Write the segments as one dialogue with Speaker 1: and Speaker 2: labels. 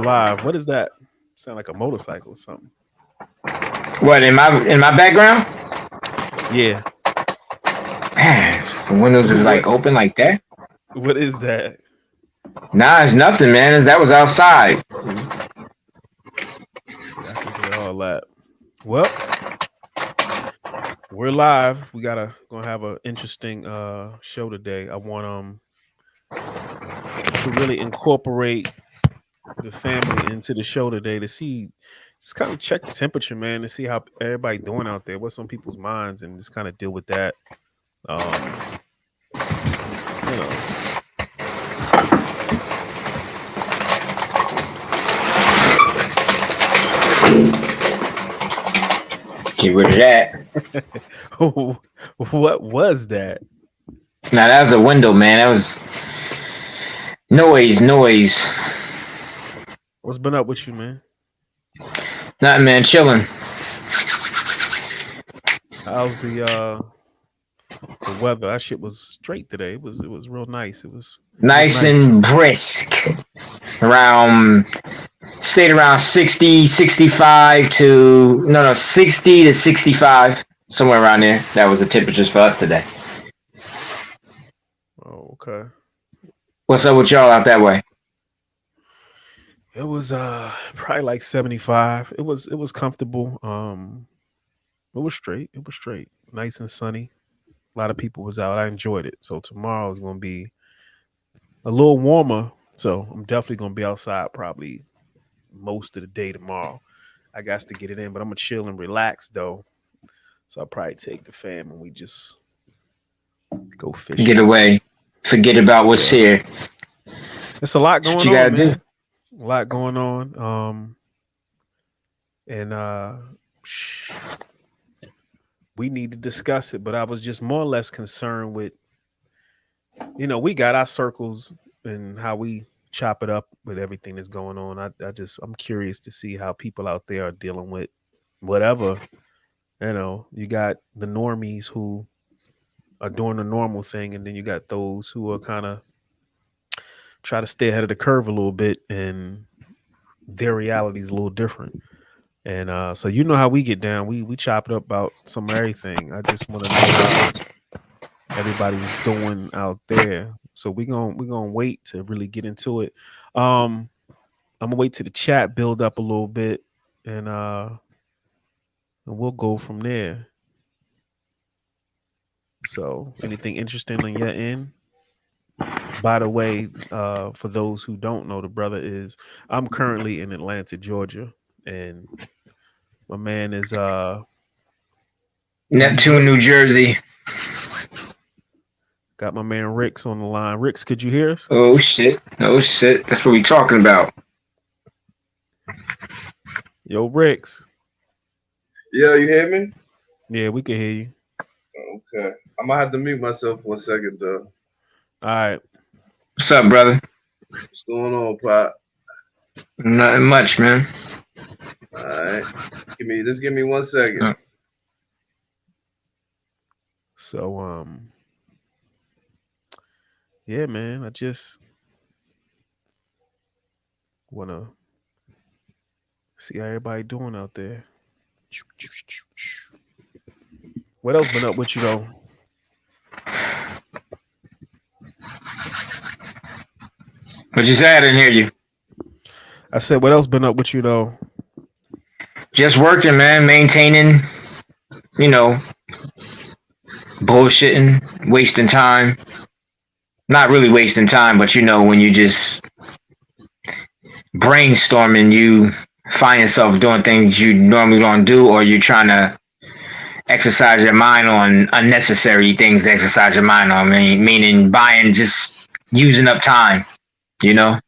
Speaker 1: live. What is that? Sound like a motorcycle or something.
Speaker 2: What in my background?
Speaker 1: Yeah.
Speaker 2: Man, the windows is like
Speaker 1: What
Speaker 2: open like that.
Speaker 1: what is that?
Speaker 2: Nah, it's nothing, man. That was outside.
Speaker 1: Yeah, I can hear all that. Well, we're live. We gonna have an interesting show today. I want to really incorporate the family into the show today to see, just kind of check the temperature, man, to see how everybody doing out there, what's on people's minds, and just kind of deal with that. Um, you know,
Speaker 2: Get rid of that.
Speaker 1: what was that?
Speaker 2: Now that was a window, man. That was noise.
Speaker 1: What's been up with you, man?
Speaker 2: Nothing, man. Chilling.
Speaker 1: How's the weather? That shit was straight today. It was real nice. It was
Speaker 2: Nice
Speaker 1: nice.
Speaker 2: and brisk. Stayed around 60, 65 to, no, 60 to 65. Somewhere around there. That was the temperatures for us today.
Speaker 1: Oh, okay.
Speaker 2: What's up with y'all out that way?
Speaker 1: It was probably like 75. It was comfortable. It was straight. It was straight. Nice and sunny. A lot of people was out. I enjoyed it. So tomorrow is gonna be a little warmer. So I'm definitely gonna be outside probably most of the day tomorrow. I got to get it in, but I'm gonna chill and relax though. So I'll probably take the fam and we just go
Speaker 2: Get
Speaker 1: fishing.
Speaker 2: away. Forget about what's
Speaker 1: Yeah.
Speaker 2: here.
Speaker 1: It's a lot
Speaker 2: That's what
Speaker 1: going
Speaker 2: you
Speaker 1: on,
Speaker 2: gotta do.
Speaker 1: man. A lot going on. And we need to discuss it, but I was just more or less concerned with, we got our circles and how we chop it up with everything that's going on. I'm curious to see how people out there are dealing with whatever. You got the normies who are doing the normal thing, and then you got those who are kind of try to stay ahead of the curve a little bit, and their reality is a little different. And so how we get down. We chop it up about some everything. I just want to know how everybody's doing out there. So we're gonna wait to really get into it. I'm gonna wait till the chat build up a little bit, and we'll go from there. So anything interesting on your end? By the way, for those who don't know, the brother is I'm currently in Atlanta, Georgia, and my man is in New
Speaker 2: Neptune, New
Speaker 1: Jersey.
Speaker 2: Jersey.
Speaker 1: Got my man Ricks on the line. Ricks, could you hear us?
Speaker 2: Oh shit. That's what we talking about.
Speaker 1: Yo, Ricks.
Speaker 3: Yeah, you hear me?
Speaker 1: Yeah, we can hear you.
Speaker 3: Okay. I might have to mute myself for a second, though.
Speaker 1: All right.
Speaker 2: What's up, brother?
Speaker 3: What's going on, Pop?
Speaker 2: Nothing much, man.
Speaker 3: All right. Give me 1 second.
Speaker 1: So, yeah, man, I just wanna see how everybody doing out there. What else been up with you though?
Speaker 2: What you say? I didn't hear you.
Speaker 1: I said, what else been up with you though?
Speaker 2: Just working, man. Maintaining, bullshitting, wasting time. Not really wasting time, but when you just brainstorming, you find yourself doing things you normally don't do, or you're trying to exercise your mind on unnecessary things to exercise your mind on. Meaning just using up time,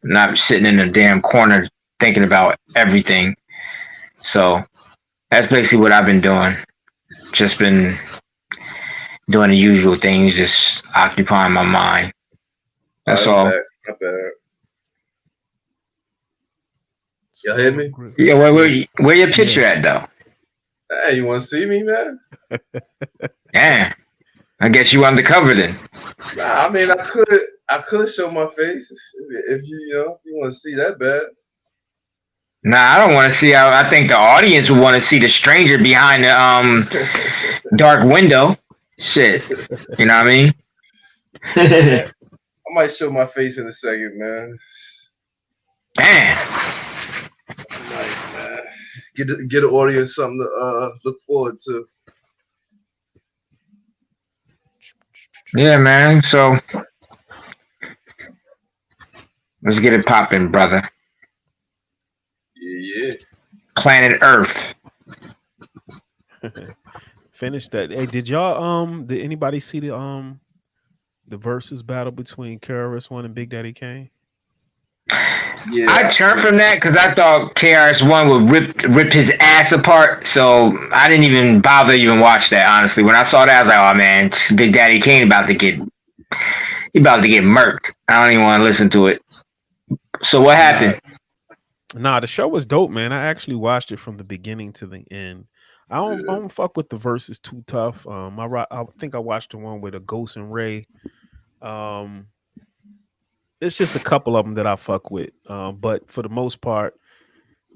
Speaker 2: not sitting in a damn corner thinking about everything. So that's basically what I've been doing. Just been doing the usual things, just occupying my mind. That's all.
Speaker 3: Not bad. Y'all hear me?
Speaker 2: Yeah, where your picture at though?
Speaker 3: Hey, you want to see me, man?
Speaker 2: Yeah, I guess you undercover then.
Speaker 3: Nah, I mean, I could show my face if you want to see that bad.
Speaker 2: Nah, I don't want to see. I think the audience would want to see the stranger behind the dark window. Shit, you know what I mean?
Speaker 3: Yeah, I might show my face in a second, man.
Speaker 2: Damn.
Speaker 3: I might, man. Get the audience something to look forward to.
Speaker 2: Yeah, man. So let's get it popping, brother.
Speaker 3: Yeah,
Speaker 2: Planet Earth.
Speaker 1: Finish that. Hey, did y'all did anybody see the versus battle between KRS One and Big Daddy Kane?
Speaker 3: yeah.
Speaker 2: I
Speaker 3: I
Speaker 2: turned
Speaker 3: see.
Speaker 2: from that because I thought KRS One would rip his ass apart, so I didn't even bother even watch that. Honestly, when I saw that, I was like, "Oh man, Big Daddy Kane about to get murked." I don't even want to listen to it. So what
Speaker 1: Nah,
Speaker 2: happened?
Speaker 1: nah, the show was dope, man. I actually watched it from the beginning to the end. I
Speaker 3: Yeah,
Speaker 1: don't fuck with the verses too tough. I think I watched the one with a Ghost and Ray. Um, it's just a couple of them that I fuck with. But for the most part,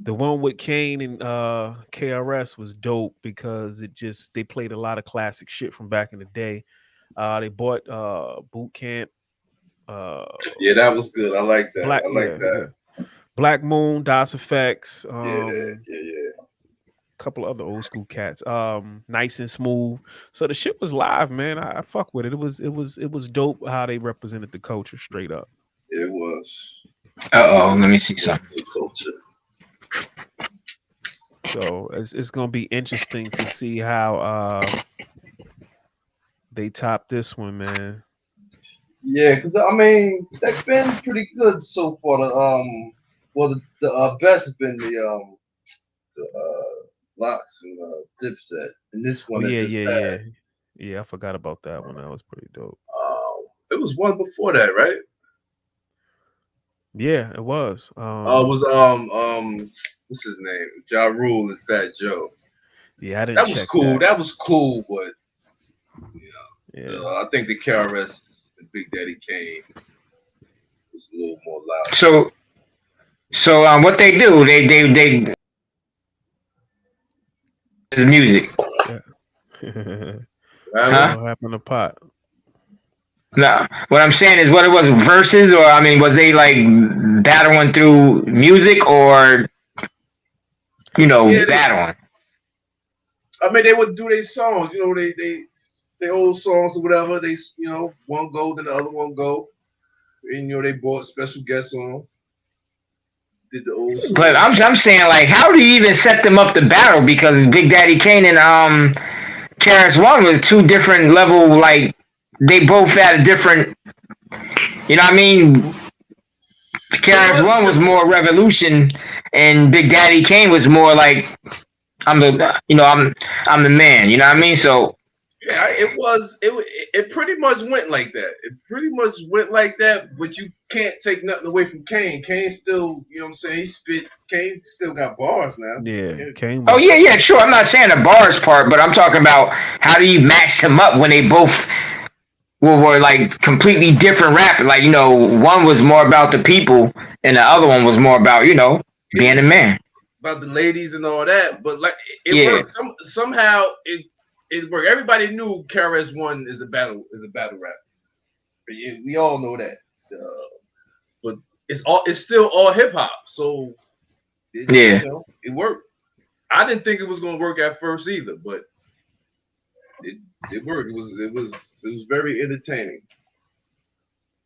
Speaker 1: the one with Kane and KRS was dope because they played a lot of classic shit from back in the day. They bought Boot Camp, uh,
Speaker 3: yeah. That was good. I like that.
Speaker 1: Black,
Speaker 3: I like
Speaker 1: yeah,
Speaker 3: that.
Speaker 1: yeah, Black Moon, Das Effects,
Speaker 3: Yeah, yeah,
Speaker 1: couple of other old school cats, Nice and Smooth. So the shit was live, man. I fuck with it. It was dope how they represented the culture straight up.
Speaker 3: yeah. It was.
Speaker 2: Uh oh,
Speaker 3: It
Speaker 2: let me see
Speaker 3: was
Speaker 2: something.
Speaker 3: good culture.
Speaker 1: So it's gonna be interesting to see how they top this one, man.
Speaker 3: Yeah, because I mean they've been pretty good so far. Well, the best has been the Locks and Dipset, and this
Speaker 1: Oh
Speaker 3: one that
Speaker 1: yeah,
Speaker 3: just
Speaker 1: yeah, yeah,
Speaker 3: passed.
Speaker 1: yeah. I forgot about that one. That was pretty dope.
Speaker 3: It was one before that, right?
Speaker 1: Yeah, it was.
Speaker 3: It was what's his name? Ja Rule and Fat Joe.
Speaker 1: Yeah, I didn't
Speaker 3: That was
Speaker 1: check
Speaker 3: cool.
Speaker 1: that.
Speaker 3: That was cool, but
Speaker 1: Yeah,
Speaker 3: I think the KRS and Big Daddy Kane was a little more loud.
Speaker 2: So what they do? They the music,
Speaker 1: yeah.
Speaker 3: I
Speaker 2: huh?
Speaker 3: mean,
Speaker 1: What happened to Pot?
Speaker 2: No, what I'm saying is what it was verses, or I mean, was they like battling through music, or
Speaker 3: yeah,
Speaker 2: battling?
Speaker 3: they would do their songs. They old songs or whatever. They one go, then the other one go. And they brought special guests on, did the old
Speaker 2: But
Speaker 3: songs.
Speaker 2: I'm saying like, how do you even set them up to battle? Because Big Daddy Kane and Karis One was two different level. Like they both had a different. You know what I mean?
Speaker 3: It
Speaker 2: Karis
Speaker 3: was
Speaker 2: One was
Speaker 3: different.
Speaker 2: more revolution, and Big Daddy Kane was more like I'm the man. You know what I mean? So
Speaker 3: Yeah, it was. It pretty much went like that. It pretty much went like that. But you can't take nothing away from Kane. Kane still, you know what I'm saying? He spit. Kane still got bars now.
Speaker 1: Yeah,
Speaker 3: Yeah,
Speaker 1: Kane
Speaker 2: oh
Speaker 1: was.
Speaker 2: yeah, sure. I'm not saying the bars part, but I'm talking about how do you match them up when they both were like completely different rappers. Like one was more about the people, and the other one was more about
Speaker 3: it
Speaker 2: being a
Speaker 3: was
Speaker 2: man.
Speaker 3: about the ladies and all that. But like it
Speaker 2: Yeah,
Speaker 3: worked. Somehow it worked. Everybody knew KRS One is a battle rapper. We all know that. But it's still all hip hop. So
Speaker 2: yeah,
Speaker 3: it worked. I didn't think it was gonna work at first either, but it it worked. It was very entertaining.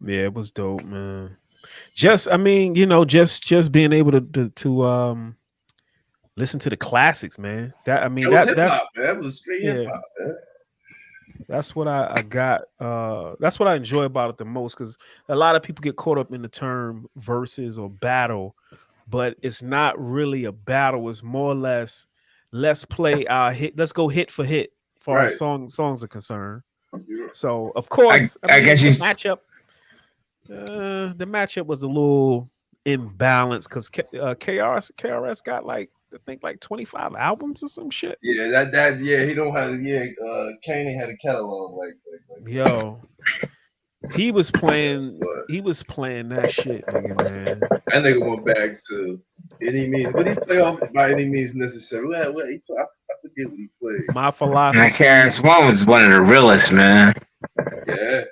Speaker 1: Yeah, it was dope, man. Just, I mean, just being able to listen to the classics, man. That I mean
Speaker 3: It was
Speaker 1: that
Speaker 3: hip
Speaker 1: that's
Speaker 3: hop, man. It was straight hip
Speaker 1: yeah,
Speaker 3: hop, man.
Speaker 1: that's what I got. That's what I enjoy about it the most because a lot of people get caught up in the term versus or battle, but it's not really a battle. It's more or less let's play our hit. Let's go hit for hit, far as
Speaker 3: Right.
Speaker 1: songs are concerned.
Speaker 3: You're
Speaker 1: So of
Speaker 2: I
Speaker 1: course, I
Speaker 2: I guess
Speaker 1: mean
Speaker 2: you.
Speaker 1: the matchup was a little imbalanced because KRS got like I think like 25 albums or some shit.
Speaker 3: Yeah, that he don't have Kanye had a catalog like that.
Speaker 1: Yo, He was playing.
Speaker 3: But
Speaker 1: He was playing that shit, nigga, man.
Speaker 3: that nigga went back to any means. What he play off by any means necessary? I forget what he played.
Speaker 1: My
Speaker 2: That
Speaker 1: philosophy.
Speaker 2: KRS-One was one of the realest, man.
Speaker 3: Yeah.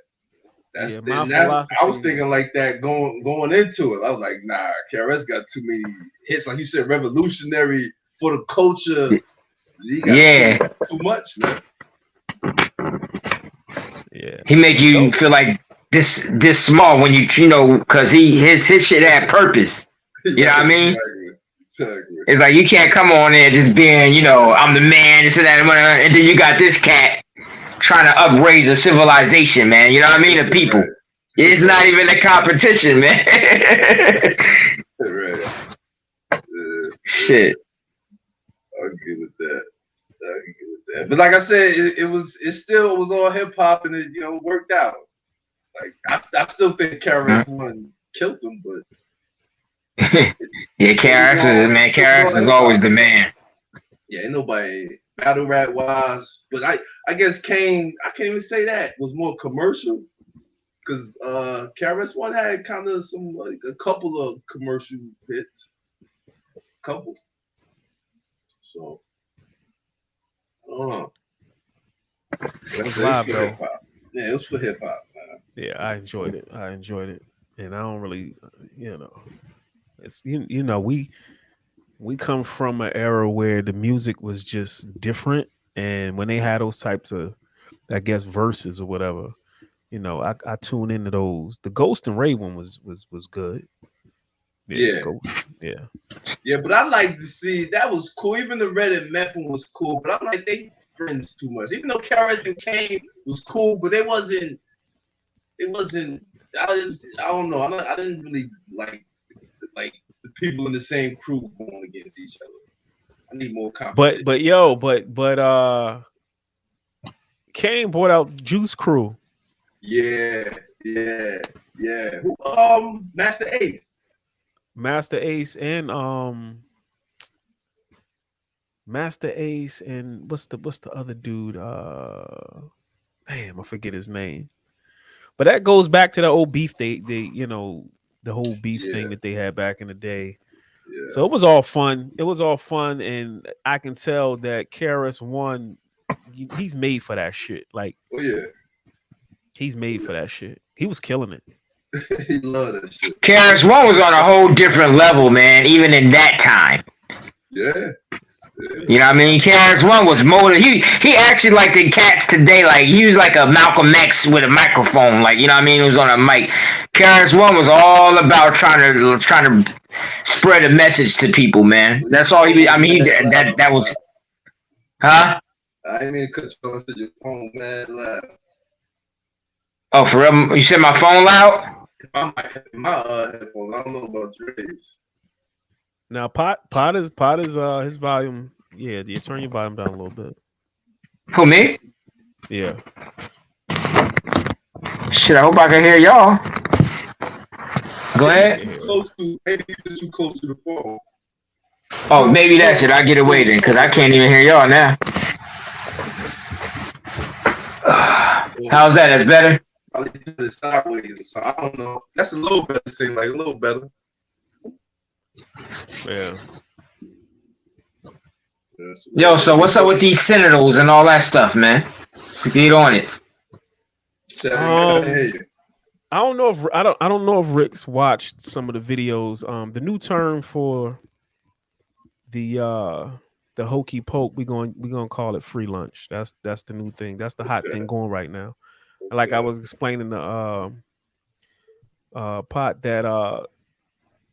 Speaker 1: Yeah, my
Speaker 3: I was
Speaker 1: philosophy.
Speaker 3: thinking like that going into it. I was like, nah, KRS got too many hits. Like you said, revolutionary for the culture. He got
Speaker 2: Yeah,
Speaker 3: too much, man.
Speaker 1: Yeah,
Speaker 2: he make
Speaker 1: but
Speaker 2: you
Speaker 1: dope.
Speaker 2: feel like this small when you know because his shit had purpose. You know what I mean?
Speaker 3: Exactly.
Speaker 2: It's like you can't come on there just being, I'm the man, this and that, and then you got this cat trying to upraise a civilization, man. You know what I mean? The people.
Speaker 3: Right.
Speaker 2: It's not even a competition, man.
Speaker 3: Right.
Speaker 2: Shit.
Speaker 3: I'll give it that. But like I said, it still was all hip hop and it worked out. Like I still think KRS One killed him, but
Speaker 2: Yeah, KRS was always the man.
Speaker 3: yeah, ain't nobody battle rap wise. But I guess Kane, I can't even say that was more commercial because KRS One had kind of some like a couple of commercial hits, couple. So I don't know.
Speaker 1: It was live though.
Speaker 3: Yeah, it was for hip hop, man.
Speaker 1: Yeah, I enjoyed it. And I don't really, it's we come from an era where the music was just different, and when they had those types of, I guess, verses or whatever, I tune into those. The Ghost and Ray one was good.
Speaker 3: Yeah.
Speaker 1: Ghost. Yeah.
Speaker 3: Yeah, but I like to see that was cool. Even the Red and Meth one was cool, but I'm like they friends too much. Even though KRS and Kane was cool, but it wasn't. I don't know. I didn't really like the people in the same crew going against each other. I need more competition.
Speaker 1: But Kane brought out Juice Crew.
Speaker 3: Yeah. Master Ace.
Speaker 1: Master Ace and what's the other dude? Damn, I forget his name. But that goes back to the old beef they the whole beef thing that they had back in the day.
Speaker 3: Yeah.
Speaker 1: So it was all fun. And I can tell that KRS One, he's made for that shit. Like,
Speaker 3: oh yeah,
Speaker 1: he's made for that shit. He was killing it.
Speaker 3: He loved that shit.
Speaker 2: KRS-One was on a whole different level, man. Even in that time.
Speaker 3: Yeah.
Speaker 2: You know what I mean? KRS-One was more. He actually like the cats today. Like he was like a Malcolm X with a microphone. Like you know what I mean? He was on a mic. KRS-One was all about trying to spread a message to people, man. That's all he. I mean, that was. Huh?
Speaker 3: I didn't mean to cut you off. I said your phone mad loud.
Speaker 2: Oh, for real? You said my phone loud?
Speaker 3: My headphones. I don't know about Dre's.
Speaker 1: Now, Pot is his volume. Yeah, turn your volume down a little bit.
Speaker 2: Who, me?
Speaker 1: Yeah.
Speaker 2: Shit, I hope I can hear y'all. Go ahead.
Speaker 3: Maybe you're too close to the phone.
Speaker 2: Oh, maybe that's it. I'll get away then, because I can't even hear y'all now. How's that? That's better?
Speaker 3: I did it sideways, so I don't know. That's a little better. Seem like a little better.
Speaker 1: Yeah.
Speaker 2: Yo, so what's up with these Sentinels and all that stuff, man? Let's get on it.
Speaker 1: I don't know if Rick's watched some of the videos. The new term for the hokey poke, we're gonna call it free lunch. That's the new thing. That's the hot thing going right now. Like I was explaining to Pot that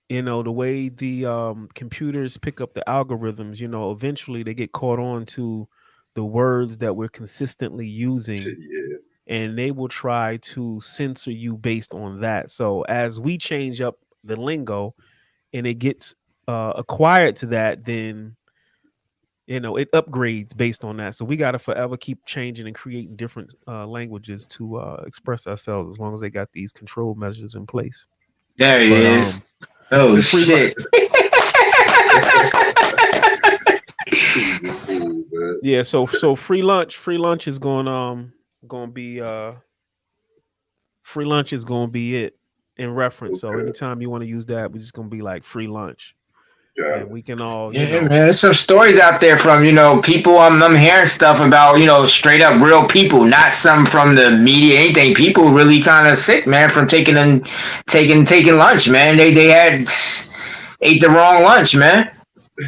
Speaker 1: the way the computers pick up the algorithms, eventually they get caught on to the words that we're consistently using.
Speaker 3: Yeah.
Speaker 1: And they will try to censor you based on that. So as we change up the lingo and it gets acquired to that, then it upgrades based on that. So we got to forever keep changing and creating different languages to express ourselves, as long as they got these control measures in place.
Speaker 2: There he is. Oh shit.
Speaker 1: Yeah, so free lunch is going to be Free lunch is gonna be it in reference. So
Speaker 3: Okay.
Speaker 1: anytime you want to use that, we're just gonna be like free lunch,
Speaker 3: Got
Speaker 1: and
Speaker 3: it.
Speaker 1: we can all,
Speaker 2: Yeah, man. There's some stories out there from people. I'm hearing stuff about straight up real people, not some from the media. Anything. People really kind of sick, man, from taking lunch, man. They had ate the wrong lunch, man.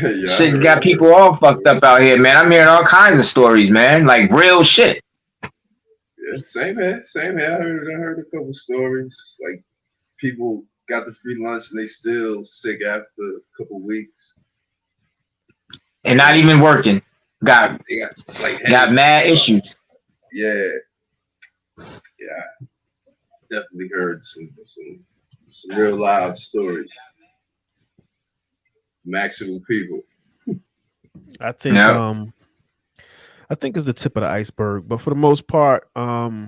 Speaker 3: Yeah, I
Speaker 2: Shit
Speaker 3: heard.
Speaker 2: got
Speaker 3: I heard.
Speaker 2: people all fucked up out here, man. I'm hearing all kinds of stories, man. Like real shit.
Speaker 3: Yeah, same here. Same here. I heard a couple stories. Like people got the free lunch and they still sick after a couple weeks.
Speaker 2: And
Speaker 3: You
Speaker 2: not
Speaker 3: know,
Speaker 2: even working. Got
Speaker 3: they got like
Speaker 2: got
Speaker 3: headaches and
Speaker 2: mad
Speaker 3: stuff.
Speaker 2: issues.
Speaker 3: Yeah, yeah. Definitely heard some real live stories from actual people.
Speaker 1: I think
Speaker 2: Yeah.
Speaker 1: um I think it's the tip of the iceberg, but for the most part, I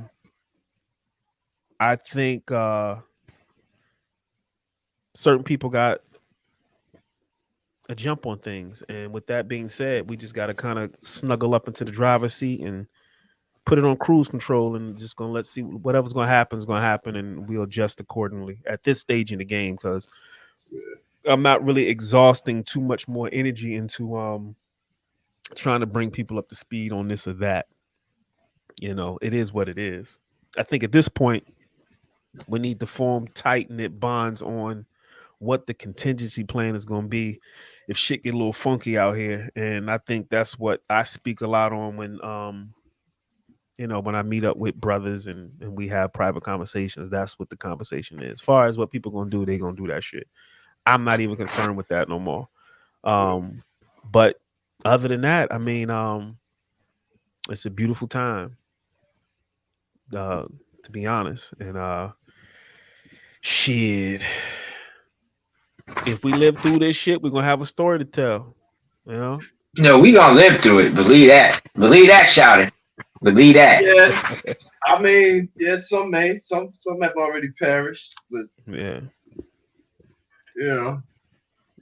Speaker 1: think certain people got a jump on things, and with that being said, we just got to kind of snuggle up into the driver's seat and put it on cruise control, and just gonna let's see whatever's gonna happen is gonna happen, and we'll adjust accordingly at this stage in the game because I'm not really exhausting too much more energy into trying to bring people up to speed on this or that. It is what it is. I think at this point we need to form tight knit bonds on what the contingency plan is going to be if shit get a little funky out here. And I think that's what I speak a lot on when I meet up with brothers and we have private conversations. That's what the conversation is. As far as what people gonna do, they gonna do that shit. I'm not even concerned with that no more.
Speaker 3: Yeah,
Speaker 1: But other than that, I mean, it's a beautiful time, uh, to be honest. And shit, if we live through this shit, we're gonna have a story to tell. You know?
Speaker 2: No, we gonna live through it. Believe that. Believe that, shouting. Believe that.
Speaker 3: yeah. I mean, yeah. Some may, some have already perished, but
Speaker 1: Yeah.
Speaker 3: you know,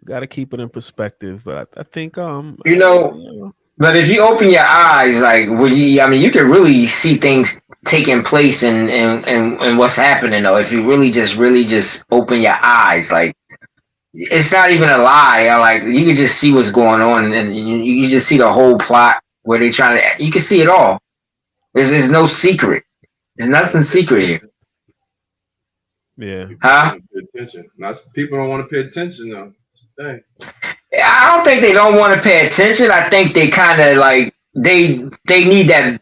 Speaker 1: Got to keep it in perspective. But I think
Speaker 2: You know, but if you open your eyes, like, I mean, you can really see things taking place and what's happening, though. If you really just open your eyes, like, it's not even a lie. Like, you can just see what's going on, and you just see the whole plot where they trying to. You can see it all. There's no secret. There's nothing
Speaker 3: pay
Speaker 2: secret here,
Speaker 3: attention.
Speaker 1: yeah.
Speaker 3: People don't
Speaker 2: huh?
Speaker 3: want to pay attention. Not people don't want to pay attention though. That's the thing.
Speaker 2: I don't think they don't want to pay attention. I think they kind of like they need that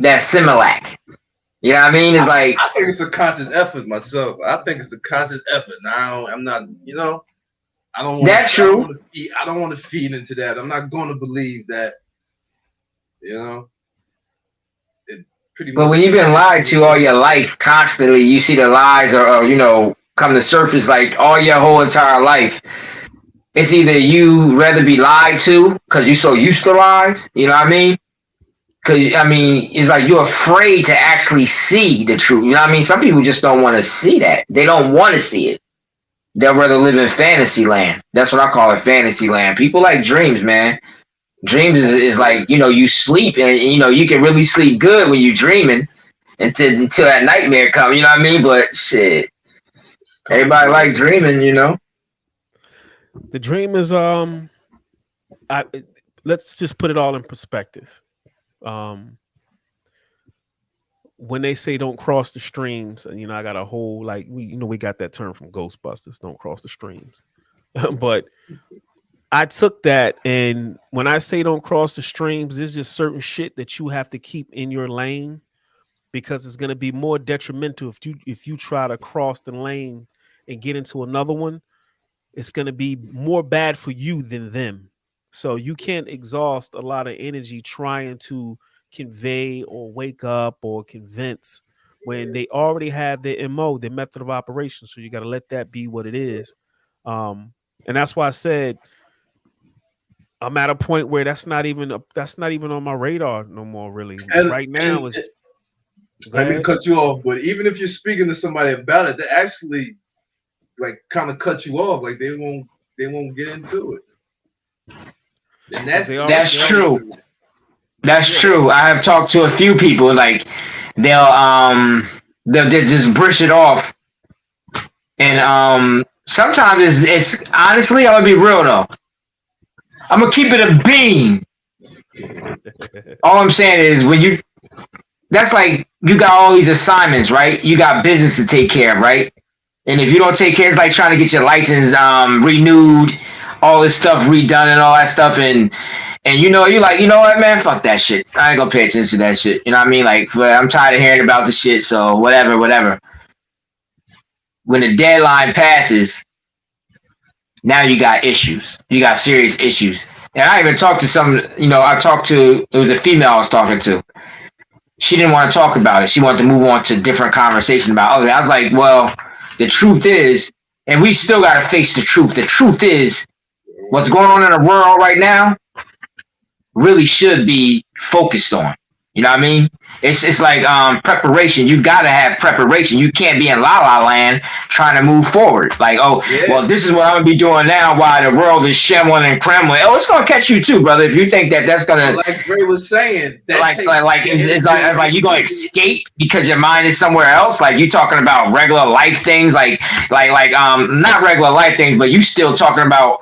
Speaker 2: Similac. You know what I mean? It's like
Speaker 3: I think it's a conscious effort myself. I think it's a conscious effort. Now I'm not. You know, I don't want
Speaker 2: that's
Speaker 3: to. I don't
Speaker 2: true.
Speaker 3: want to feed. I don't want to feed into that. I'm not going to believe that. You know, it pretty
Speaker 2: But
Speaker 3: much
Speaker 2: when you've been
Speaker 3: depends
Speaker 2: lied
Speaker 3: on
Speaker 2: to all your life constantly, you see the lies or come to surface like all your whole entire life. It's either you rather be lied to because you're so used to lies. You know what I mean? Because I mean, it's like you're afraid to actually see the truth. You know what I mean? Some people just don't want to see that. They don't want to see it. They'll rather live in fantasy land. That's what I call it, fantasy land. People like dreams, man. Dreams is
Speaker 3: Yeah,
Speaker 2: like you sleep and you can really sleep good when you're dreaming until that nightmare comes. You know what I mean? But shit,
Speaker 3: it's
Speaker 2: everybody
Speaker 3: comfortable.
Speaker 2: like dreaming.
Speaker 1: The dream is I let's just put it all in perspective. Um when they say don't cross the streams, and I got a whole like we got that term from Ghostbusters, don't cross the streams. But I took that, and when I say don't cross the streams, there's just certain shit that you have to keep in your lane because it's going to be more detrimental if you try to cross the lane and get into another one. It's going to be more bad for you than them. So you can't exhaust a lot of energy trying to convey or wake up or convince when they already have their MO, their method of operation. So you got to let that be what it is. And that's why I said I'm at a point where that's not even on my radar no more. Really,
Speaker 3: And
Speaker 1: right now
Speaker 3: and
Speaker 1: is go
Speaker 3: I mean to
Speaker 1: ahead.
Speaker 3: cut you off, but even if you're speaking to somebody about it, they actually like kind of cut you off. Like they won't get into it. And
Speaker 1: Because
Speaker 3: that's
Speaker 1: they
Speaker 3: and that's
Speaker 1: already
Speaker 2: That's true.
Speaker 3: dangerous.
Speaker 2: That's
Speaker 1: yeah
Speaker 2: true. I have talked to a few people like they'll They just brush it off. And sometimes it's honestly, I'm gonna be real though. I'm gonna keep it a bean. All I'm saying is when you that's like you got all these assignments, right? You got business to take care of, right? And if you don't take care, it's like trying to get your license renewed, all this stuff redone and all that stuff, and you're like, you know what, man, fuck that shit. I ain't gonna pay attention to that shit. You know what I mean? Like, I'm tired of hearing about the shit. So whatever, whatever. When the deadline passes, now you got issues. You got serious issues. And I even talked to some, it was a female I was talking to. She didn't want to talk about it. She wanted to move on to different conversation about it. I was like, well, the truth is, and we still got to face the truth. The truth is, what's going on in the world right now really should be focused on. You know what I mean? It's like preparation. You gotta have preparation. You can't be in la la land trying to move forward. Like, oh, well, this is what I'm gonna be doing now while the world is shambling and crumbling. Oh, it's gonna catch you too, brother. If you think that's gonna,
Speaker 3: like Dre was saying,
Speaker 2: it's like you gonna escape because your mind is somewhere else. Like you talking about regular life things, like not regular life things, but you still talking about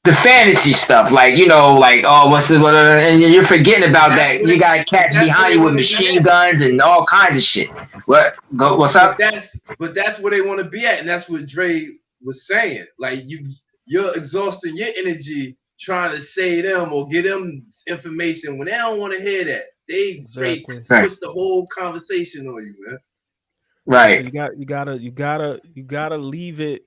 Speaker 2: the fantasy stuff, like like and you're forgetting about that. You got cats behind you with machine guns and all kinds of shit. What's up?
Speaker 3: But that's where they want to be at, and that's what Dre was saying. Like you're exhausting your energy trying to say them or get them information when they don't want to hear that. They straight switch the whole conversation on you, man.
Speaker 2: Right.
Speaker 1: So you gotta leave it.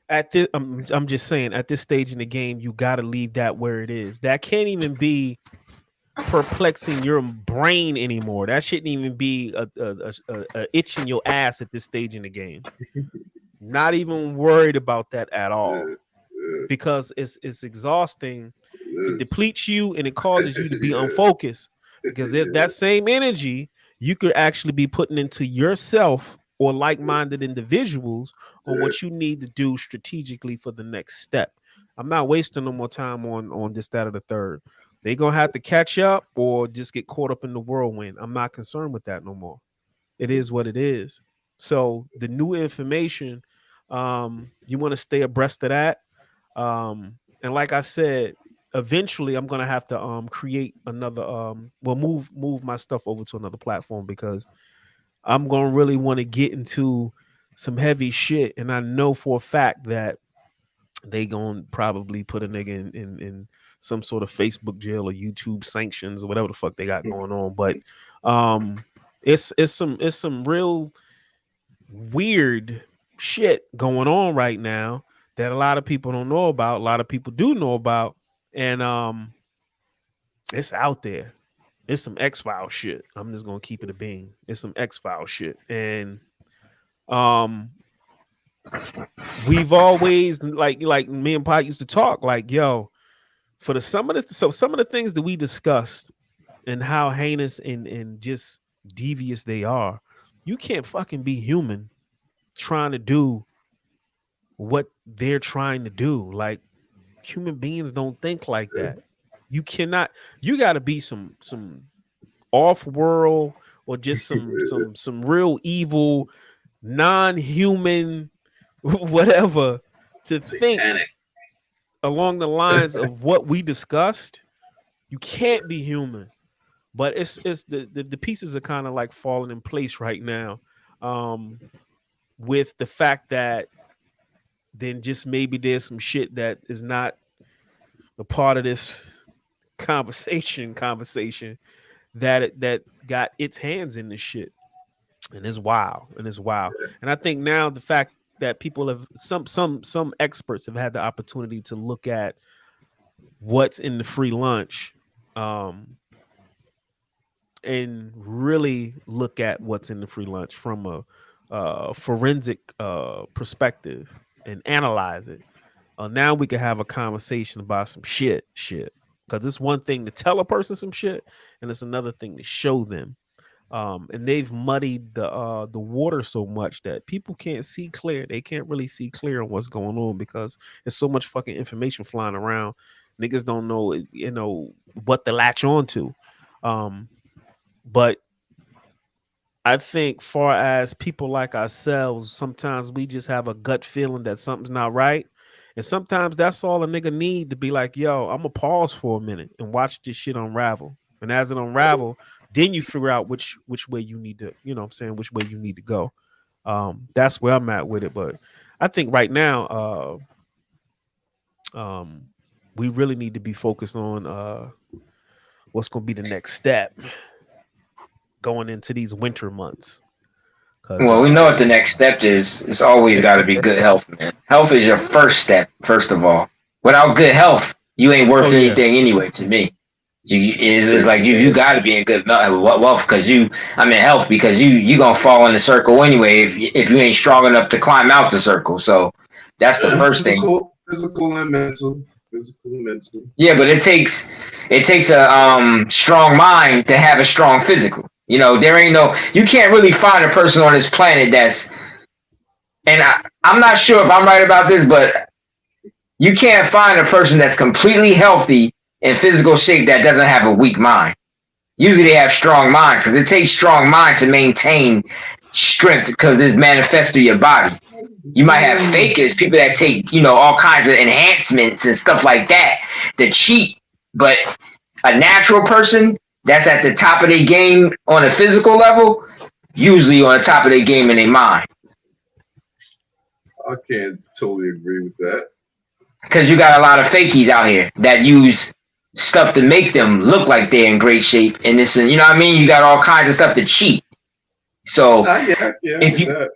Speaker 1: At this, I'm just saying, at this stage in the game, you got to leave that where it is. That can't even be perplexing your brain anymore. That shouldn't even be a itch in your ass at this stage in the game. Not even worried about that at all, because it's exhausting. It depletes you and it causes you to be unfocused. Because that same energy you could actually be putting into yourself or like-minded individuals on what you need to do strategically for the next step. I'm not wasting no more time on this, that, or the third. They're gonna have to catch up or just get caught up in the whirlwind. I'm not concerned with that no more. It is what it is. So the new information, you want to stay abreast of that. And like I said, eventually I'm gonna have to create another move my stuff over to another platform, because I'm gonna really want to get into some heavy shit, and I know for a fact that they gonna probably put a nigga in some sort of Facebook jail or YouTube sanctions or whatever the fuck they got going on. But it's some real weird shit going on right now that a lot of people don't know about. A lot of people do know about, and it's out there. It's some X-File shit. I'm just gonna keep it a bean. It's some X-File shit. And um we've always like me and Pot used to talk, like, yo, for some of the things that we discussed and how heinous and just devious they are, you can't fucking be human trying to do what they're trying to do. Like, human beings don't think like that. You cannot. You got to be some off world or just some real evil, non-human whatever to think along the lines of what we discussed. You can't be human. But it's the pieces are kind of like falling in place right now, with the fact that then just maybe there's some shit that is not a part of this conversation that got its hands in this shit. And it's wild. And I think now the fact that people have some experts have had the opportunity to look at what's in the free lunch, and really look at what's in the free lunch from a forensic perspective and analyze it. Now we can have a conversation about some shit, because it's one thing to tell a person some shit, and it's another thing to show them. And they've muddied the water so much that people can't see clear. They can't really see clear on what's going on because there's so much fucking information flying around. Niggas don't know, what to latch on to. But I think, far as people like ourselves, sometimes we just have a gut feeling that something's not right. And sometimes that's all a nigga need to be like, yo, I'm gonna pause for a minute and watch this shit unravel. And as it unravel, then you figure out which way you need to, you know what I'm saying, which way you need to go. That's where I'm at with it. But I think right now, um, we really need to be focused on what's gonna be the next step going into these winter months. Cause
Speaker 2: Well, we know what the next step is. It's always got to be good health, man. Health is your first step, first of all. Without good health, you ain't
Speaker 1: oh
Speaker 2: worth
Speaker 1: yeah,
Speaker 2: anything anyway. To me, it's
Speaker 3: Agree.
Speaker 2: like you got to be in good wealth because I mean health because you gonna fall in the circle anyway if you ain't strong enough to climb out the circle. So that's the first thing.
Speaker 3: Physical and mental. Physical and mental.
Speaker 2: Yeah, but it takes a strong mind to have a strong physical. You know, there ain't no you can't really find a person on this planet that's and I'm not sure if I'm right about this, but you can't find a person that's completely healthy in physical shape that doesn't have a weak mind. Usually they have strong minds because it takes strong mind to maintain strength because it manifests through your body. You might have
Speaker 3: Mm.
Speaker 2: fakers, people that take, all kinds of enhancements and stuff like that to cheat. But a natural person that's at the top of their game on a physical level, usually on the top of their game in their mind.
Speaker 3: I can't totally agree with that.
Speaker 2: Because you got a lot of fakies out here that use stuff to make them look like they're in great shape. And this, you know what I mean? You got all kinds of stuff to cheat. So
Speaker 3: Yeah,
Speaker 2: if
Speaker 3: with
Speaker 2: you,
Speaker 3: that.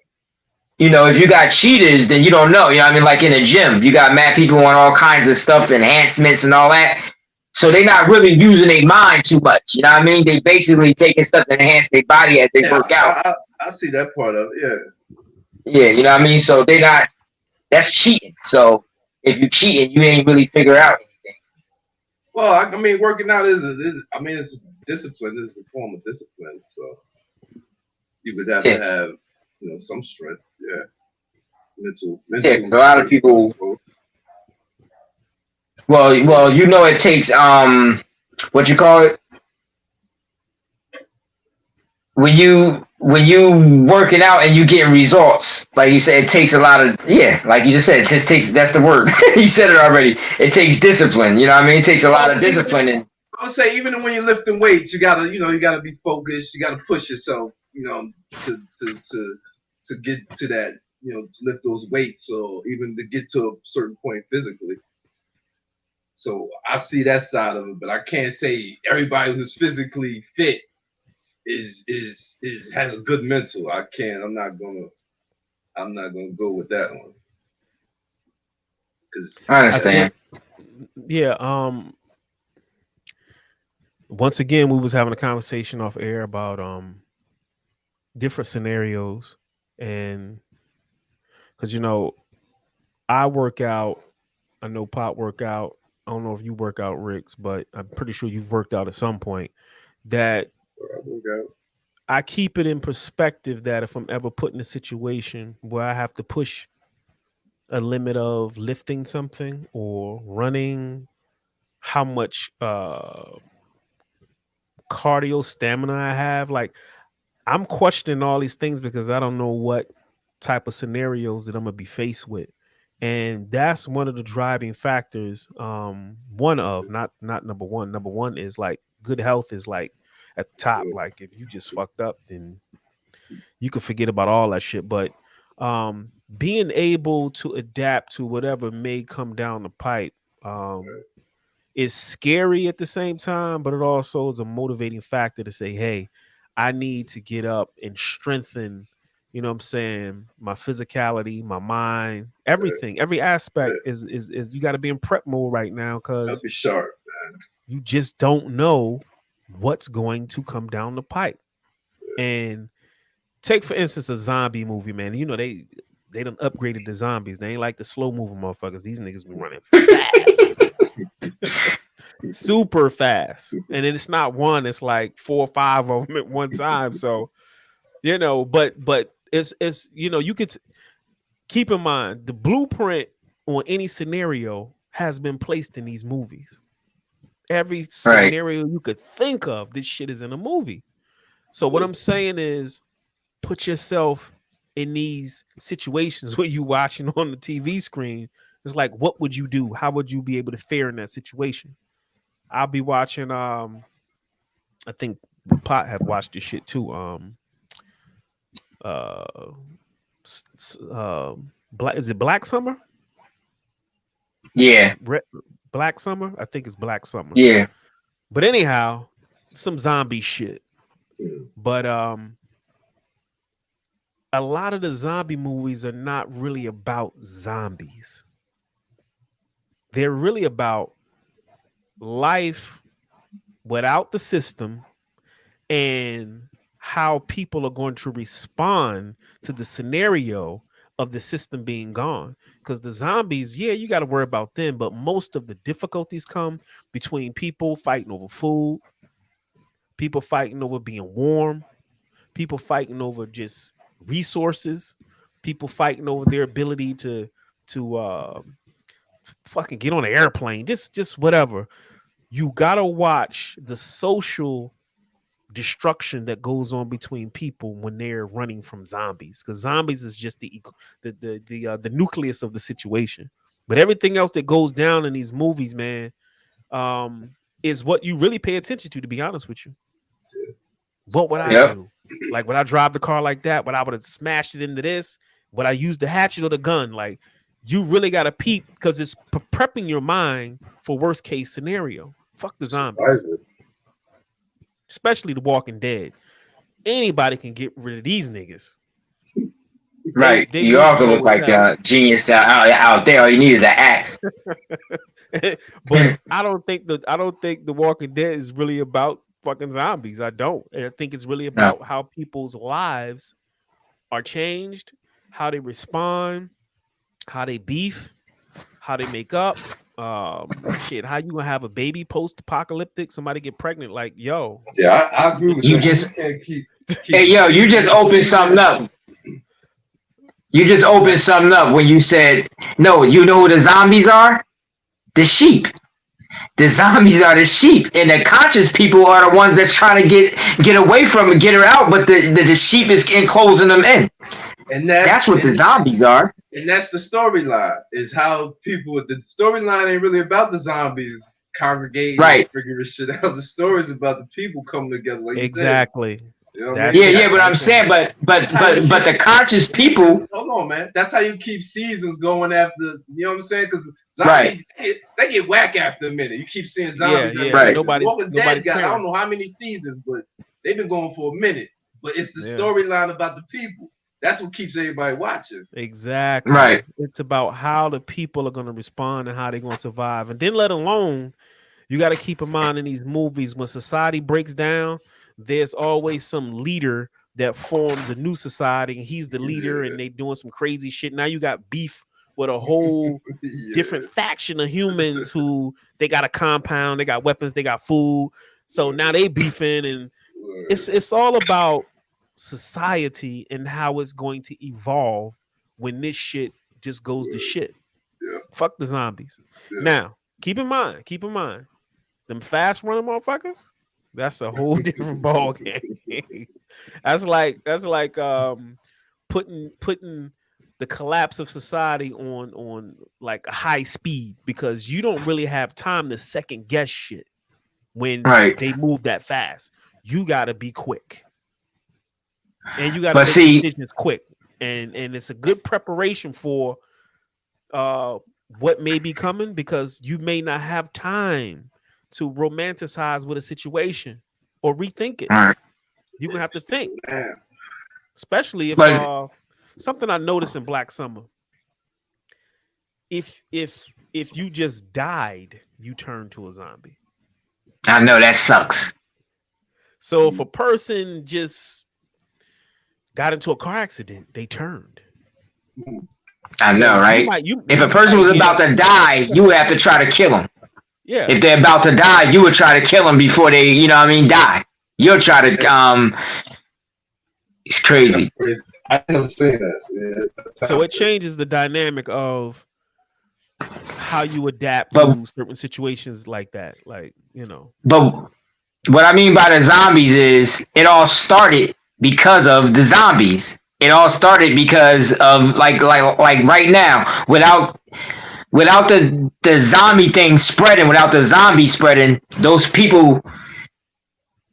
Speaker 2: if you got cheaters, then you don't know. You know what I mean? Like in a gym, you got mad people on all kinds of stuff, enhancements and all that. So they're not really using their mind too much. You know what I mean? They basically taking stuff to enhance their body as they
Speaker 3: Yeah,
Speaker 2: work out.
Speaker 3: I see that part of it. Yeah.
Speaker 2: Yeah, you know what I mean? So they not, that's cheating. So if you cheating, you ain't really figure out anything.
Speaker 3: Well, I mean, working out I mean, it's discipline. It's a form of discipline. So you would have to
Speaker 2: Yeah,
Speaker 3: have, some strength. Yeah,
Speaker 2: yeah,
Speaker 3: mental
Speaker 2: because a lot of
Speaker 3: strength, I
Speaker 2: people,
Speaker 3: suppose.
Speaker 2: well, it takes what you call it when you working out and you getting results. Like you said, it takes a lot of like you just said, it just takes that's the word. You said it already. It takes discipline. You know what I mean? It takes a lot
Speaker 3: Well,
Speaker 2: of
Speaker 3: even
Speaker 2: discipline and
Speaker 3: I would say, even when you're lifting weights, you gotta be focused. You gotta push yourself, to get to that, to lift those weights, or even to get to a certain point physically. So I see that side of it, but I can't say everybody who's physically fit is has a good mental. I can't. I'm not gonna go with that one
Speaker 2: I
Speaker 3: because
Speaker 1: I
Speaker 3: that.
Speaker 1: think
Speaker 2: understand.
Speaker 1: yeah. Once again, we was having a conversation off air about different scenarios, and because I work out. I know Pop work out. I don't know if you work out, Ricks, but I'm pretty sure you've worked out at some point. That I keep it in perspective that if I'm ever put in a situation where I have to push a limit of lifting something or running, how much cardio stamina I have, like I'm questioning all these things because I don't know what type of scenarios that I'm gonna be faced with. And that's one of the driving factors. One of not number one. Number one is like good health is like at the top. Like if you just fucked up, then you can forget about all that shit. But being able to adapt to whatever may come down the pipe, um, is scary at the same time, but it also is a motivating factor to say, hey, I need to get up and strengthen, you know what I'm saying, my physicality, my mind, everything, every aspect is you got to be in prep mode right now
Speaker 3: That'd
Speaker 1: because
Speaker 3: be sharp.
Speaker 1: you just don't know what's going to come down the pipe. And take for instance a zombie movie, man. You know they done upgraded the zombies. They ain't like the slow moving motherfuckers. These niggas be running fast. Super fast. And then it's not one, it's like 4 or 5 of them at one time. So, but it's you could keep in mind the blueprint on any scenario has been placed in these movies. Every
Speaker 2: Right.
Speaker 1: scenario you could think of, this shit is in a movie. So what I'm saying is put yourself in these situations where you watching on the TV screen. It's like, what would you do? How would you be able to fare in that situation? I'll be watching. I think Pot have watched this shit too. Uh, Black, is it Black Summer?
Speaker 2: Yeah,
Speaker 1: Black Summer. I think it's Black Summer.
Speaker 2: yeah,
Speaker 1: But anyhow, some zombie shit. But a lot of the zombie movies are not really about zombies. They're really about life without the system and how people are going to respond to the scenario of the system being gone. Because the zombies, yeah, you got to worry about them, but most of the difficulties come between people fighting over food, people fighting over being warm, people fighting over just resources, people fighting over their ability to fucking get on an airplane, just whatever. You gotta watch the social destruction that goes on between people when they're running from zombies, because zombies is just the nucleus of the situation. But everything else that goes down in these movies, man, is what you really pay attention to be honest with you. What would I
Speaker 2: yep.
Speaker 1: do? Like, would I drive the car like that? Would I would have smashed it into this? Would I use the hatchet or the gun? Like, you really got to peep, because it's prepping your mind for worst case scenario. Fuck the zombies, especially the Walking Dead. Anybody can get rid of these niggas.
Speaker 2: Right.
Speaker 1: They
Speaker 2: You all
Speaker 1: movies
Speaker 2: gonna look
Speaker 1: always
Speaker 2: like
Speaker 1: have.
Speaker 2: a genius out there. All you need is an axe.
Speaker 1: But I don't think the Walking Dead is really about fucking zombies. I don't. I think it's really
Speaker 2: No.
Speaker 1: about how people's lives are changed, how they respond, how they beef, how they make up. Shit, how you gonna have a baby post-apocalyptic? Somebody get pregnant? Like, yo,
Speaker 3: Yeah, I agree with
Speaker 2: You
Speaker 3: that.
Speaker 2: just-
Speaker 3: You can't keep
Speaker 2: Hey, yo, you just opened something up. You just opened something up when you said, no, you know who the zombies are? The sheep. The zombies are the sheep, and the conscious people are the ones that's trying to get away from it, get her out. But the sheep is enclosing them in.
Speaker 3: and
Speaker 2: That's what the zombies are.
Speaker 3: And that's the storyline. Is how people. The storyline ain't really about the zombies congregating,
Speaker 2: Right.
Speaker 3: and figuring shit out. The story is about the people coming together. Like
Speaker 1: exactly.
Speaker 3: You know what
Speaker 1: That's
Speaker 3: I
Speaker 2: Yeah,
Speaker 3: mean?
Speaker 2: yeah, but I'm saying, but the conscious people.
Speaker 3: Hold on, man. That's how you keep seasons going after. You know what I'm saying? Because
Speaker 2: Right.
Speaker 3: zombies, they get whack after a minute. You keep seeing zombies.
Speaker 1: Yeah,
Speaker 3: every
Speaker 2: Right.
Speaker 3: season. Walking Dead
Speaker 1: nobody's
Speaker 3: got I
Speaker 1: caring.
Speaker 3: don't know how many seasons, but they've been going for a minute. But it's the
Speaker 1: Yeah.
Speaker 3: storyline about the people. That's what keeps everybody watching.
Speaker 1: Exactly.
Speaker 2: Right.
Speaker 1: It's about how the people are going to respond and how they're going to survive. And then let alone, you got to keep in mind in these movies, when society breaks down, there's always some leader that forms a new society, and he's the leader, and they doing some crazy shit. Now you got beef with a whole different faction of humans who they got a compound, they got weapons, they got food. So now they beefing, and it's all about society and how it's going to evolve when this shit just goes to shit.
Speaker 3: Yeah.
Speaker 1: Fuck the zombies.
Speaker 3: Yeah.
Speaker 1: Now, keep in mind, them fast running motherfuckers, that's a whole different ball game. that's like putting the collapse of society on like a high speed, because you don't really have time to second guess shit when
Speaker 2: Right.
Speaker 1: they move that fast. You got to be quick, and you got to
Speaker 2: But
Speaker 1: make
Speaker 2: see-
Speaker 1: decisions quick, and it's a good preparation for what may be coming, because you may not have time to romanticize with a situation or rethink it.
Speaker 2: All right.
Speaker 1: You're gonna have to think,
Speaker 3: Man.
Speaker 1: especially if
Speaker 2: But-
Speaker 1: something I noticed in Black Summer. If you just died, you turn to a zombie.
Speaker 2: I know that sucks.
Speaker 1: So if a person just got into a car accident, they turned.
Speaker 2: I
Speaker 1: So
Speaker 2: know,
Speaker 1: you
Speaker 2: right?
Speaker 1: might-
Speaker 2: If a person was about to die, you would have to try to kill them.
Speaker 1: yeah,
Speaker 2: If they're about to die, you would try to kill them before they, you know what I mean, die. You'll try to, it's crazy.
Speaker 3: That's crazy. I never seen that. Yeah,
Speaker 1: so it changes the dynamic of how you adapt
Speaker 2: But-
Speaker 1: to certain situations like that. Like, you know,
Speaker 2: But what I mean by the zombies is it all started because of the zombies. It all started because of like right now, without the zombie thing spreading, without the zombie spreading, those people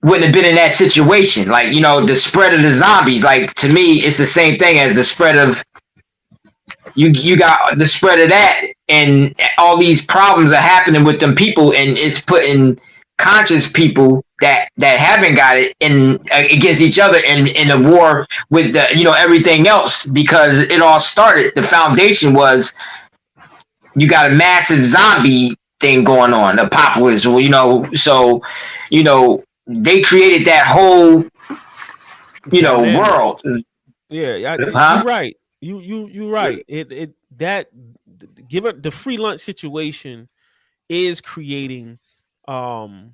Speaker 2: wouldn't have been in that situation. Like, the spread of the zombies, like, to me, it's the same thing as the spread of you got the spread of that, and all these problems are happening with them people, and it's putting conscious people that haven't got it in against each other in a war with the everything else, because it all started. The foundation was you got a massive zombie thing going on, apocalypse. So they created that whole
Speaker 1: Dynamic.
Speaker 2: world.
Speaker 1: Yeah, you're
Speaker 2: Huh?
Speaker 1: right. You right. It that given the free lunch situation is creating, um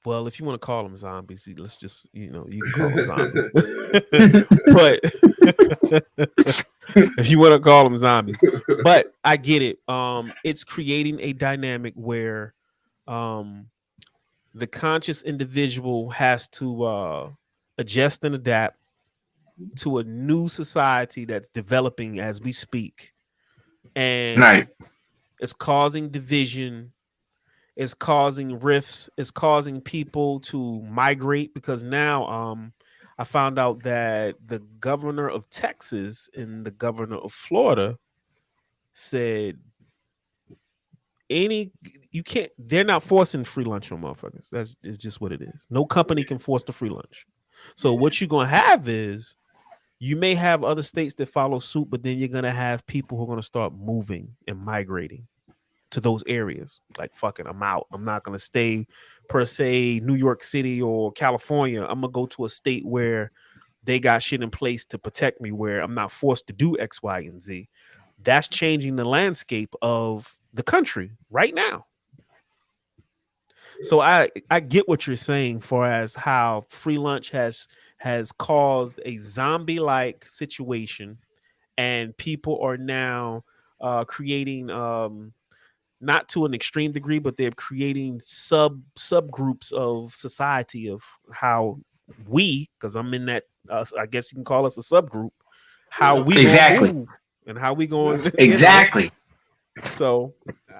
Speaker 1: well, if you want to call them zombies, let's just you can call them zombies. But if you want to call them zombies, but I get it. It's creating a dynamic where um the conscious individual has to adjust and adapt to a new society that's developing as we speak, and
Speaker 2: Right.
Speaker 1: it's causing division, it's causing rifts, it's causing people to migrate, because now I found out that the governor of Texas and the governor of Florida said any you can't they're not forcing free lunch on motherfuckers. That's it's just what it is. No company can force the free lunch. So what you're gonna have is you may have other states that follow suit, but then you're gonna have people who are gonna start moving and migrating to those areas. Like, fuck it, I'm out. I'm not gonna stay per se New York City or California. I'm gonna go to a state where they got shit in place to protect me, where I'm not forced to do X, Y, and Z. That's changing the landscape of the country right now. So I get what you're saying for as how free lunch has caused a zombie like situation, and people are now creating not to an extreme degree, but they're creating subgroups of society of how we, because I'm in that, I guess you can call us a subgroup, how
Speaker 3: Yeah.
Speaker 1: we gonna
Speaker 2: Exactly.
Speaker 1: move and how we going,
Speaker 2: Exactly.
Speaker 1: So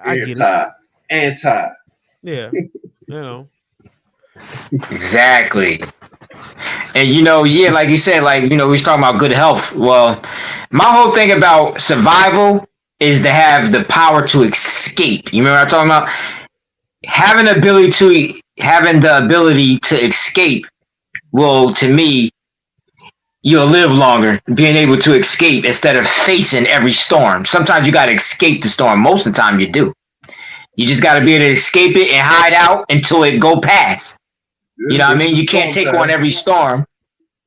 Speaker 1: I get it.
Speaker 3: Anti.
Speaker 1: Yeah, you know.
Speaker 2: Exactly. And yeah, like you said, like we was talking about good health. Well, my whole thing about survival is to have the power to escape. You remember what I'm talking about? Having the ability to escape will, to me, you'll live longer being able to escape instead of facing every storm. Sometimes you got to escape the storm. Most of the time you do. You just got to be able to escape it and hide out until it go past. You know what I mean? You can't take on every storm,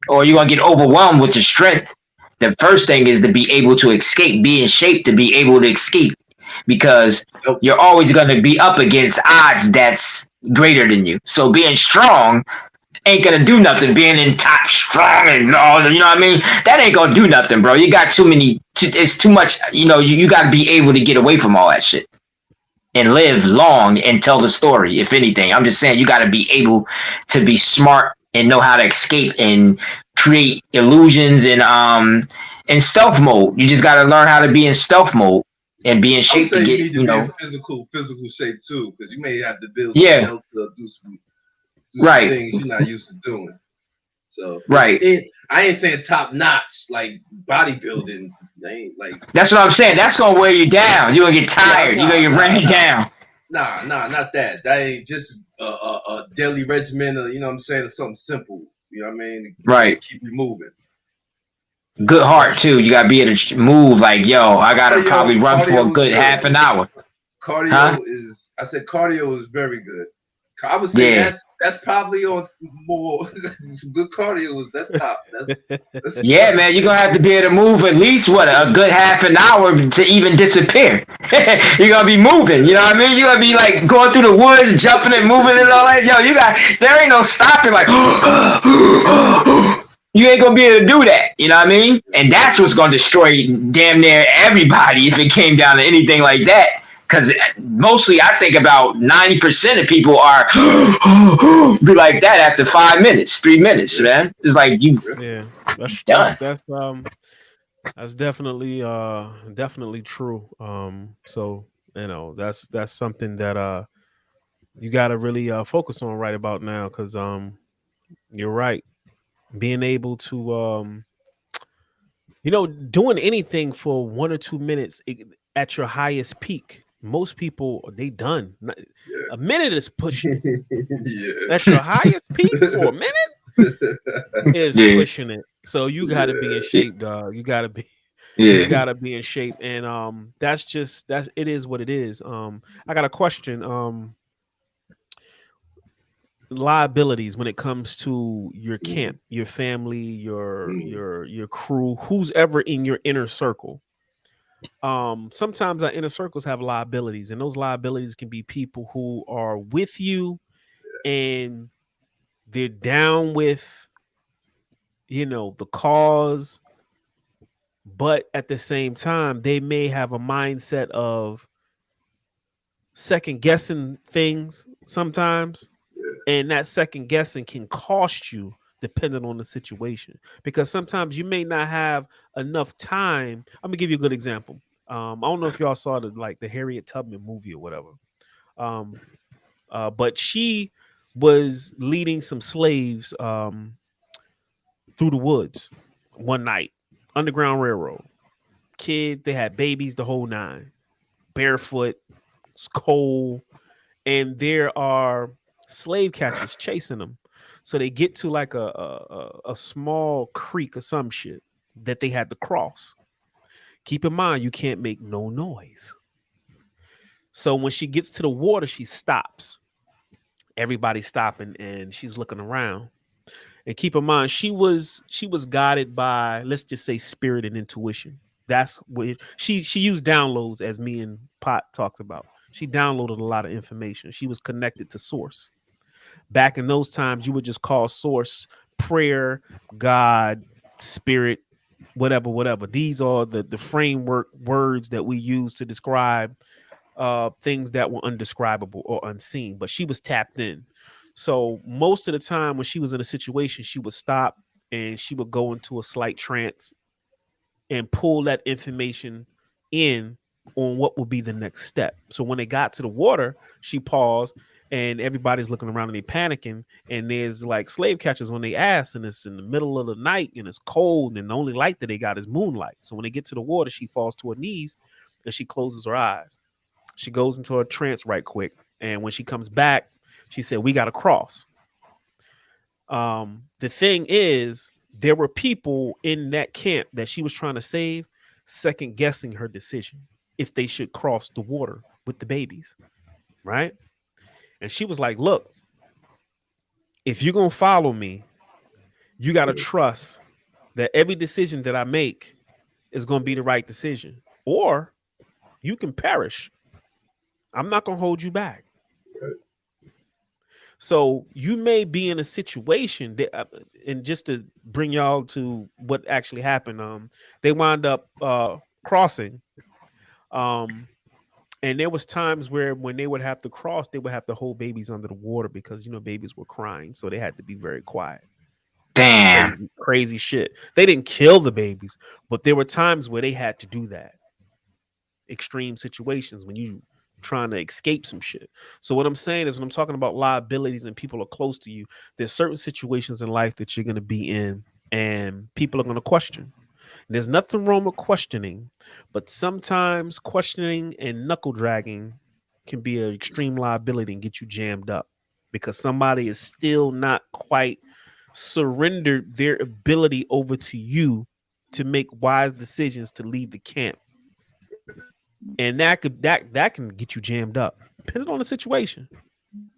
Speaker 2: or you're going to get overwhelmed with your strength. The first thing is to be able to escape, be in shape to be able to escape, because you're always going to be up against odds that's greater than you. So being strong ain't going to do nothing. Being in top strong and all, you know what I mean? That ain't going to do nothing, bro. You got it's too much, you got to be able to get away from all that shit and live long and tell the story. If anything, I'm just saying you got to be able to be smart and know how to escape and create illusions and in stealth mode. You just got to learn how to be in stealth mode and be in shape to get,
Speaker 3: you need to be in physical shape too, because you may have to build some shelter, do some things you're not used to doing. So I ain't saying top notch like bodybuilding. I ain't like
Speaker 2: that's what I'm saying. That's gonna wear you down. You're gonna get tired. You're gonna get ran down.
Speaker 3: Nah, not that. That ain't just a daily regimen, or, you know what I'm saying, or something simple. You know what I mean?
Speaker 2: Right.
Speaker 3: Keep you moving.
Speaker 2: Good heart too. You gotta be able to move. Like, yo, I gotta probably run for a good half an hour.
Speaker 3: Cardio is very good. I would say that's probably on more good cardio. That's top. That's
Speaker 2: yeah, man. You're gonna have to be able to move at least a good half an hour to even disappear. You're gonna be moving. You know what I mean? You're gonna be like going through the woods, jumping and moving and all that. Yo, there ain't no stopping. Like, you ain't gonna be able to do that. You know what I mean? And that's what's gonna destroy damn near everybody if it came down to anything like that. because mostly I think about 90% of people are be like that after 5 minutes, 3 minutes, man. It's like you
Speaker 1: Yeah, that's
Speaker 2: done.
Speaker 1: that's definitely true. So that's something that you got to really focus on right about now, because you're right. Being able to doing anything for 1 or 2 minutes at your highest peak. Most people they done. A minute is pushing it. At your highest peak for a minute is
Speaker 2: Yeah,
Speaker 1: pushing it. So you got to be in shape, dog. You
Speaker 2: yeah.
Speaker 1: got to be in shape, and that's it is what it is. I got a question. Liabilities when it comes to your camp, your family, your crew, who's ever in your inner circle. Sometimes our inner circles have liabilities, and those liabilities can be people who are with you and they're down with the cause, but at the same time they may have a mindset of second guessing things sometimes, and that second guessing can cost you depending on the situation, because sometimes you may not have enough time. I'm gonna give you a good example. I don't know if y'all saw the Harriet Tubman movie or whatever. um but she was leading some slaves through the woods one night, Underground Railroad. Kids, they had babies, the whole nine, barefoot. It's cold, and there are slave catchers chasing them. So they get to like a small creek or some shit that they had to cross. Keep in mind, you can't make no noise. So when she gets to the water, she stops. Everybody's stopping, and she's looking around. And keep in mind, she was guided by, let's just say, spirit and intuition. That's what she used downloads, as me and Pot talked about. She downloaded a lot of information. She was connected to source. Back in those times, you would just call source prayer, God, spirit, whatever, whatever. These are the framework words that we use to describe things that were undescribable or unseen. But she was tapped in. So most of the time when she was in a situation, she would stop and she would go into a slight trance and pull that information in on what will be the next step. So when they got to the water, she paused, and everybody's looking around and they panicking. And there's like slave catchers on their ass, and it's in the middle of the night and it's cold, and the only light that they got is moonlight. So when they get to the water, she falls to her knees and she closes her eyes. She goes into a trance right quick. And when she comes back, she said, "We got to cross." The thing is, there were people in that camp that she was trying to save, second guessing her decision if they should cross the water with the babies, right? And she was like, "Look, if you're gonna follow me, you got to trust that every decision that I make is gonna be the right decision, or you can perish. I'm not gonna hold you back." So you may be in a situation that, and just to bring y'all to what actually happened, they wound up crossing, um, and there was times where when they would have to cross, they would have to hold babies under the water because babies were crying, so they had to be very quiet.
Speaker 2: Damn.
Speaker 1: Crazy, crazy shit. They didn't kill the babies, but there were times where they had to do that. Extreme situations when you trying to escape some shit. So what I'm saying is, when I'm talking about liabilities and people are close to you, there's certain situations in life that you're going to be in and people are going to question. And there's nothing wrong with questioning, but sometimes questioning and knuckle dragging can be an extreme liability and get you jammed up because somebody is still not quite surrendered their ability over to you to make wise decisions to lead the camp, and that can get you jammed up, depending on the situation.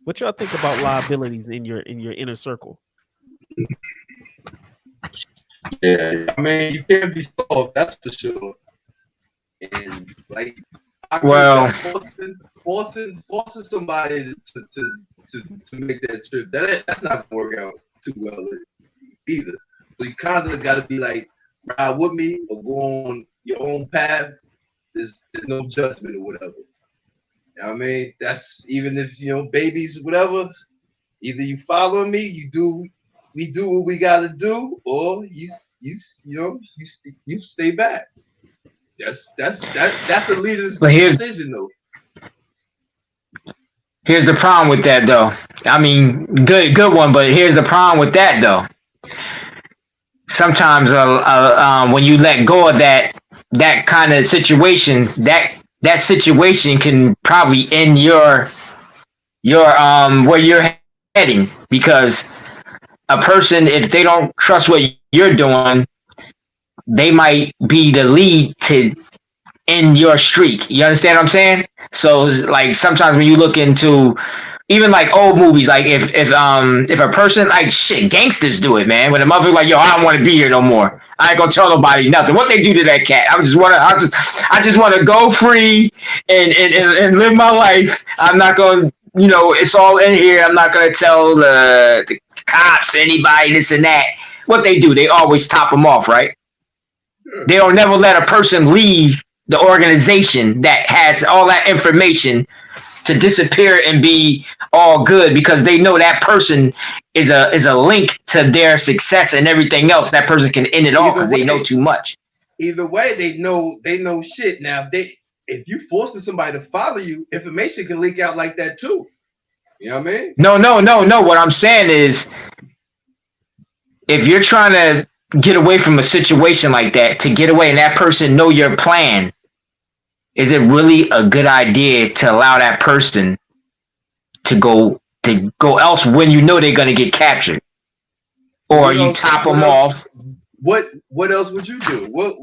Speaker 1: What y'all think about liabilities in your inner circle?
Speaker 3: Yeah, I mean, you can't be soft, that's for sure. And like, I agree with
Speaker 2: Well,
Speaker 3: that. Forcing somebody to make that trip, that's not gonna work out too well either. So you kind of got to be like, ride with me or go on your own path. There's no judgment or whatever. I mean, that's even if babies, whatever. Either you follow me, we do what we gotta do, or you stay back. That's the leader's
Speaker 2: But
Speaker 3: decision, though.
Speaker 2: here's the problem with that though. I mean, good one, but here's the problem with that though. Sometimes when you let go of that kind of situation, that situation can probably end your where you're heading, because a person, if they don't trust what you're doing, they might be the lead to end your streak. You understand what I'm saying? So like sometimes when you look into even like old movies, like if a person, like shit, gangsters do it, man. When a motherfucker like, yo, I don't want to be here no more. I ain't gonna tell nobody nothing. What they do to that cat? I just wanna go free and live my life. I'm not gonna, it's all in here. I'm not gonna tell the cops, anybody, this and that. What they do, they always top them off, right?
Speaker 3: Sure.
Speaker 2: They don't never let a person leave the organization that has all that information to disappear and be all good, because they know that person is a link to their success and everything else. That person can end it all
Speaker 3: Either
Speaker 2: because they know
Speaker 3: way,
Speaker 2: too much.
Speaker 3: they know shit. Now, if you forcing somebody to follow you, information can leak out like that too. You know what I mean?
Speaker 2: No. What I'm saying is, if you're trying to get away from a situation like that, to get away and that person know your plan, is it really a good idea to allow that person to go else when you know they're going to get captured, or
Speaker 3: What
Speaker 2: you
Speaker 3: else?
Speaker 2: top
Speaker 3: What
Speaker 2: them
Speaker 3: else?
Speaker 2: off?
Speaker 3: What else would you do? What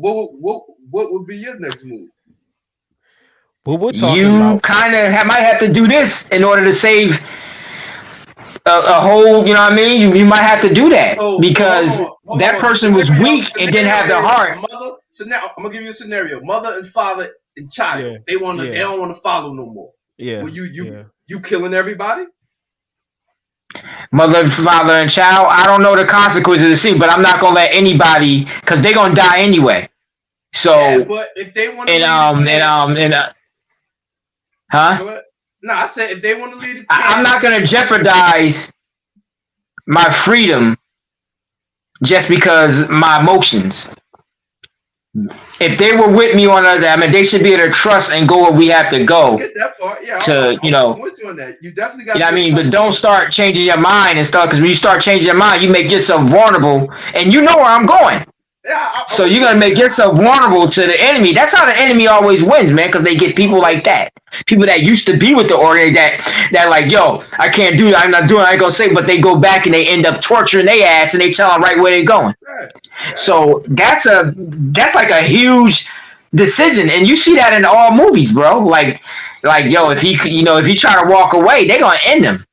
Speaker 3: would be your next move?
Speaker 1: But we're talking
Speaker 2: You
Speaker 1: about
Speaker 2: kind of might have to do this in order to save a whole. You know what I mean? You might have to do that
Speaker 3: So
Speaker 2: because
Speaker 3: hold
Speaker 2: that
Speaker 3: on. The
Speaker 2: person was
Speaker 3: scenario
Speaker 2: weak and didn't
Speaker 3: scenario
Speaker 2: have the
Speaker 3: is
Speaker 2: heart.
Speaker 3: mother. Scenario. I'm gonna give you a scenario. Mother and father and child.
Speaker 1: yeah,
Speaker 3: They
Speaker 1: yeah,
Speaker 3: don't want to follow no more.
Speaker 1: yeah,
Speaker 3: Well,
Speaker 1: yeah.
Speaker 3: you killing everybody?
Speaker 2: Mother, father, and child. I don't know the consequences to see, but I'm not gonna let anybody, because they're gonna die anyway.
Speaker 3: Yeah,
Speaker 2: So
Speaker 3: but if they want to
Speaker 2: and
Speaker 3: leave the
Speaker 2: um and
Speaker 3: kid,
Speaker 2: um and huh?
Speaker 3: go ahead. No, I said if they want to leave the
Speaker 2: I'm
Speaker 3: kid,
Speaker 2: not gonna jeopardize my freedom just because my emotions. If they were with me on that, I mean, they should be able to trust and go where we have to
Speaker 3: I
Speaker 2: go
Speaker 3: get that part. Yeah,
Speaker 2: to,
Speaker 3: I'm with you on that. You definitely got
Speaker 2: you
Speaker 3: to
Speaker 2: know what I
Speaker 3: give
Speaker 2: mean?
Speaker 3: some
Speaker 2: But don't
Speaker 3: trust.
Speaker 2: start changing your mind and stuff, because when you start changing your mind, you make yourself vulnerable, and you know where I'm going.
Speaker 3: Yeah, I'm
Speaker 2: So
Speaker 3: with
Speaker 2: you're
Speaker 3: you
Speaker 2: gonna
Speaker 3: on
Speaker 2: make
Speaker 3: that.
Speaker 2: yourself vulnerable to the enemy. That's how the enemy always wins, man, because they get people
Speaker 3: I'm with
Speaker 2: like
Speaker 3: you.
Speaker 2: that. People that used to be with the organ that like, yo, I can't do that, I'm not doing it, I ain't gonna say, but they go back and they end up torturing their ass and they tell them right where they're going.
Speaker 3: Right, right.
Speaker 2: So that's like a huge decision, and you see that in all movies, bro. Like yo,
Speaker 3: Yeah,
Speaker 2: if he try to walk away, they're gonna end him.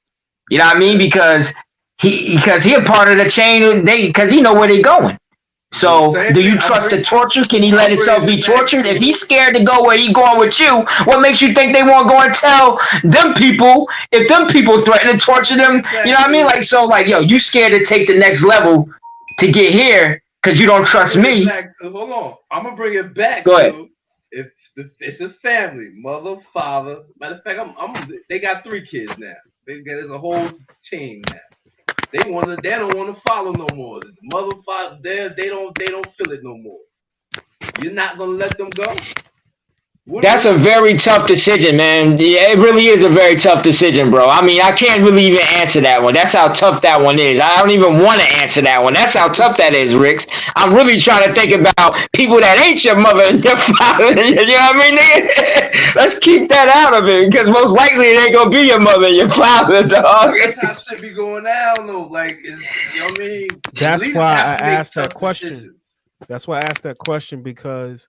Speaker 2: You know what I mean?
Speaker 3: yeah.
Speaker 2: Because he a part of the chain. Because he know where they're going.
Speaker 3: But
Speaker 2: So
Speaker 3: same
Speaker 2: do
Speaker 3: thing.
Speaker 2: you trust the torture? Can he let
Speaker 3: I'm bringing
Speaker 2: himself be
Speaker 3: it back
Speaker 2: tortured? If
Speaker 3: to
Speaker 2: he's scared to go where he going with you, what makes you think they won't go and tell them people if them people threaten to
Speaker 3: I'm
Speaker 2: torture
Speaker 3: bringing
Speaker 2: them?
Speaker 3: it
Speaker 2: You
Speaker 3: back
Speaker 2: know what I mean?
Speaker 3: to
Speaker 2: Like, so like, yo, you scared to take the next level to get here because you don't
Speaker 3: I'm
Speaker 2: trust
Speaker 3: bringing it
Speaker 2: me.
Speaker 3: back to hold on. I'm gonna bring it back
Speaker 2: Go ahead.
Speaker 3: to if it's a family, mother, father. Matter of fact, they got 3 kids now. There's a whole team now. They don't want to follow no more. This mother, father, they don't feel it no more. You're not gonna let them go.
Speaker 2: That's a
Speaker 3: What
Speaker 2: very tough decision, man. Yeah, it really is a very tough decision, bro. I mean, I can't really even answer that one. That's how tough that one is. I don't even want to answer that one. That's how tough that is, Ricks. I'm really trying to think about people that ain't your mother and your father. You know what I mean, nigga? Let's keep that out of it, because most likely it ain't gonna be your mother and your father, dog.
Speaker 3: But that's how shit be going down though. Like, you know what I mean?
Speaker 1: That's
Speaker 3: Leaders
Speaker 1: why
Speaker 3: have
Speaker 1: I
Speaker 3: to make
Speaker 1: asked that
Speaker 3: tough
Speaker 1: question.
Speaker 3: decisions.
Speaker 1: That's why I asked that question because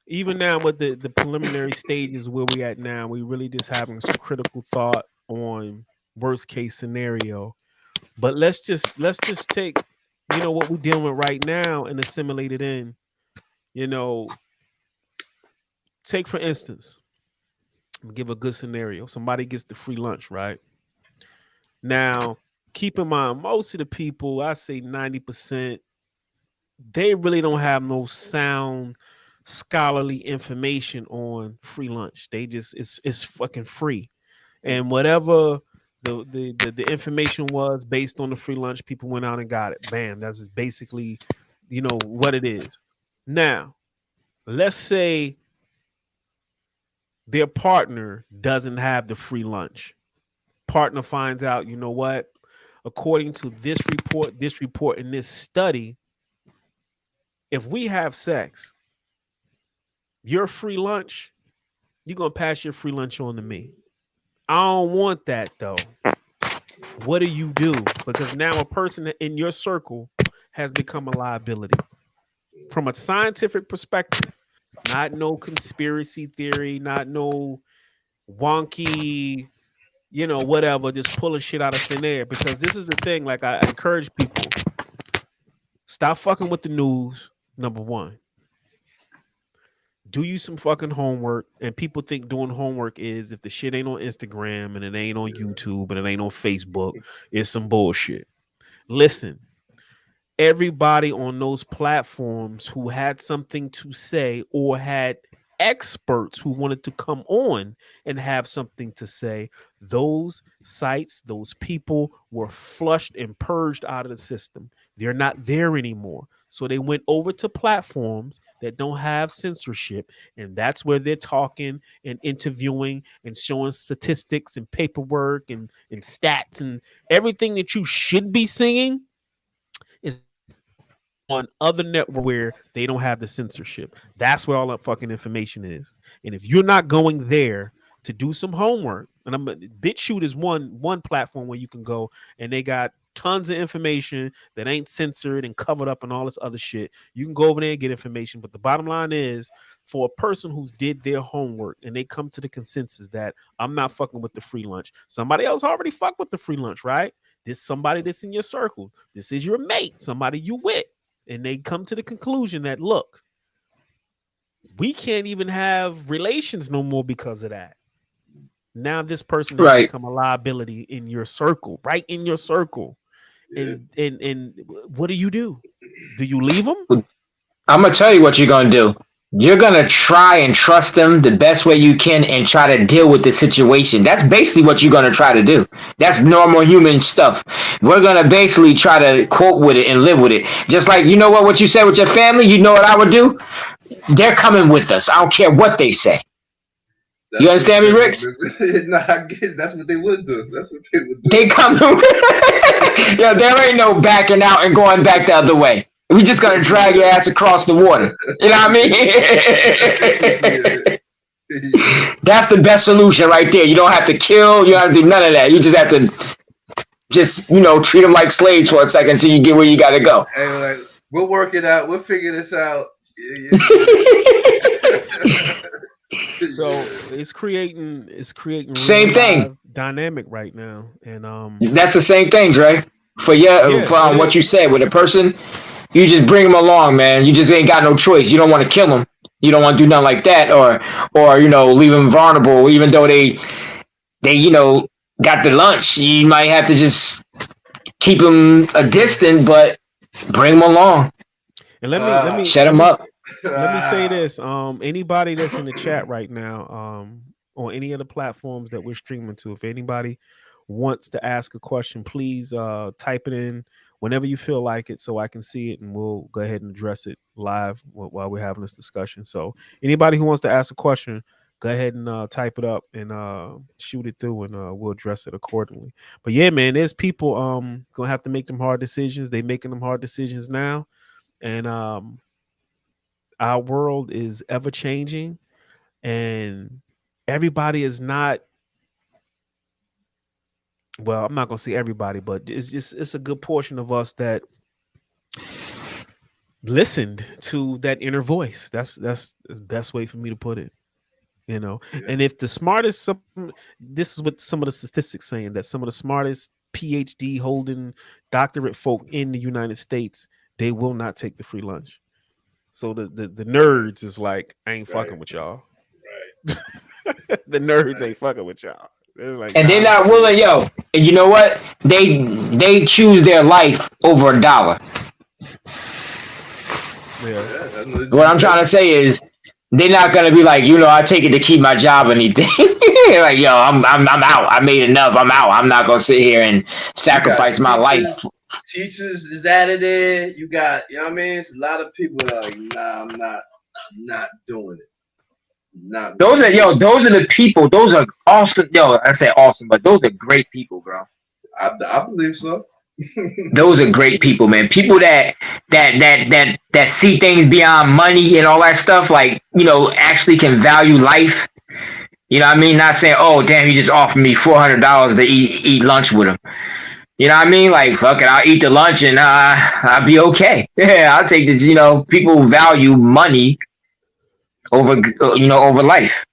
Speaker 1: even now with the preliminary stages where we at now, we really just having some critical thought on worst case scenario. But let's just take what we're dealing with right now and assimilate it in. You know, take for instance, give a good scenario. Somebody gets the free lunch, right? Now, keep in mind, most of the people, I say 90%, they really don't have no sound scholarly information on free lunch. They just it's fucking free, and whatever the information was based on the free lunch, people went out and got it. Bam, that's just basically, what it is. Now, let's say their partner doesn't have the free lunch. Partner finds out, you know what? According to this report, and this study, if we have sex, your free lunch, you're gonna pass your free lunch on to me. I don't want that though. What do? Because now a person in your circle has become a liability. From a scientific perspective, not no conspiracy theory, not no wonky, whatever, just pulling shit out of thin air. Because this is the thing, like I encourage people, stop fucking with the news, number one. Do you some fucking homework. And people think doing homework is if the shit ain't on Instagram and it ain't on YouTube and it ain't on Facebook, it's some bullshit. Listen, everybody on those platforms who had something to say or had experts who wanted to come on and have something to say, those sites, those people were flushed and purged out of the system. They're not there anymore. So they went over to platforms that don't have censorship, and that's where they're talking and interviewing and showing statistics and paperwork and stats and everything that you should be seeing is on other network where they don't have the censorship. That's where all that fucking information is. And if you're not going there to do some homework, and BitChute is one platform where you can go and they got tons of information that ain't censored and covered up and all this other shit. You can go over there and get information. But the bottom line is, for a person who's did their homework and they come to the consensus that I'm not fucking with the free lunch. Somebody else already fucked with the free lunch, right? This somebody that's in your circle. This is your mate, somebody you with. And they come to the conclusion that, look, we can't even have relations no more because of that. Now this person has become a liability in your circle, right in your circle. Yeah. And what do? Do you leave them?
Speaker 2: I'm going to tell you what you're going to do. You're going to try and trust them the best way you can and try to deal with the situation. That's basically what you're going to try to do. That's normal human stuff. We're going to basically try to cope with it and live with it. Just like, you know what you said with your family, you know what I would do? They're coming with us. I don't care what they say. That's you understand me, Ricks?
Speaker 3: Nah, I get it. That's what they would do. That's what they would do.
Speaker 2: They come. Yo, there ain't no backing out and going back the other way. We just gonna drag your ass across the water. You know what I mean? That's the best solution right there. You don't have to kill. You don't have to do none of that. You just have to treat them like slaves for a second until you get where you gotta go.
Speaker 3: Hey, like, we'll work it out. We'll figure this out.
Speaker 1: So it's creating
Speaker 2: same thing
Speaker 1: dynamic right now, and
Speaker 2: that's the same thing, Dre. For what you said with a person, you just bring them along, man. You just ain't got no choice. You don't want to kill them. You don't want to do nothing like that, or leave them vulnerable, even though they got the lunch. You might have to just keep them a distant, but bring them along.
Speaker 1: And let me
Speaker 2: shut them up.
Speaker 1: Let me say this. Anybody that's in the chat right now, on any of the platforms that we're streaming to, if anybody wants to ask a question, please type it in whenever you feel like it so I can see it, and we'll go ahead and address it live while we're having this discussion. So anybody who wants to ask a question, go ahead and type it up and shoot it through, and we'll address it accordingly. But yeah, man, there's people gonna have to make them hard decisions. They're making them hard decisions now, and our world is ever changing, and everybody is not. Well, I'm not gonna say everybody, but it's a good portion of us that listened to that inner voice. That's the best way for me to put it. Yeah. And if the smartest, this is what some of the statistics saying, that some of the smartest PhD holding doctorate folk in the United States, they will not take the free lunch. So the nerds is like, I ain't fucking with y'all. Right. The nerds ain't fucking with y'all. Like,
Speaker 2: and they're not willing, and you know what? They choose their life over $1. Yeah. What I'm trying to say is, They're not gonna be like, I take it to keep my job or anything. Like, yo, I'm out. I made enough. I'm out. I'm not gonna sit here and
Speaker 3: You got
Speaker 2: sacrifice my life.
Speaker 3: teachers is out of there. You got, you know what I mean? It's a lot of people that are like, nah, I'm not doing it. I'm not gonna do it.
Speaker 2: Those are the people. Those are awesome. Yo, I say awesome, but those are great people, bro.
Speaker 3: I believe so.
Speaker 2: Those are
Speaker 3: I
Speaker 2: great
Speaker 3: believe
Speaker 2: people,
Speaker 3: so.
Speaker 2: man. People that see things beyond money and all that stuff. Like, actually can value life. You know what I mean? Not saying, oh damn, he just offered me $400 to eat lunch with him. You know what I mean? Like, fuck it, I'll eat the lunch and I'll be okay. Yeah, I'll take this. People value money over over life.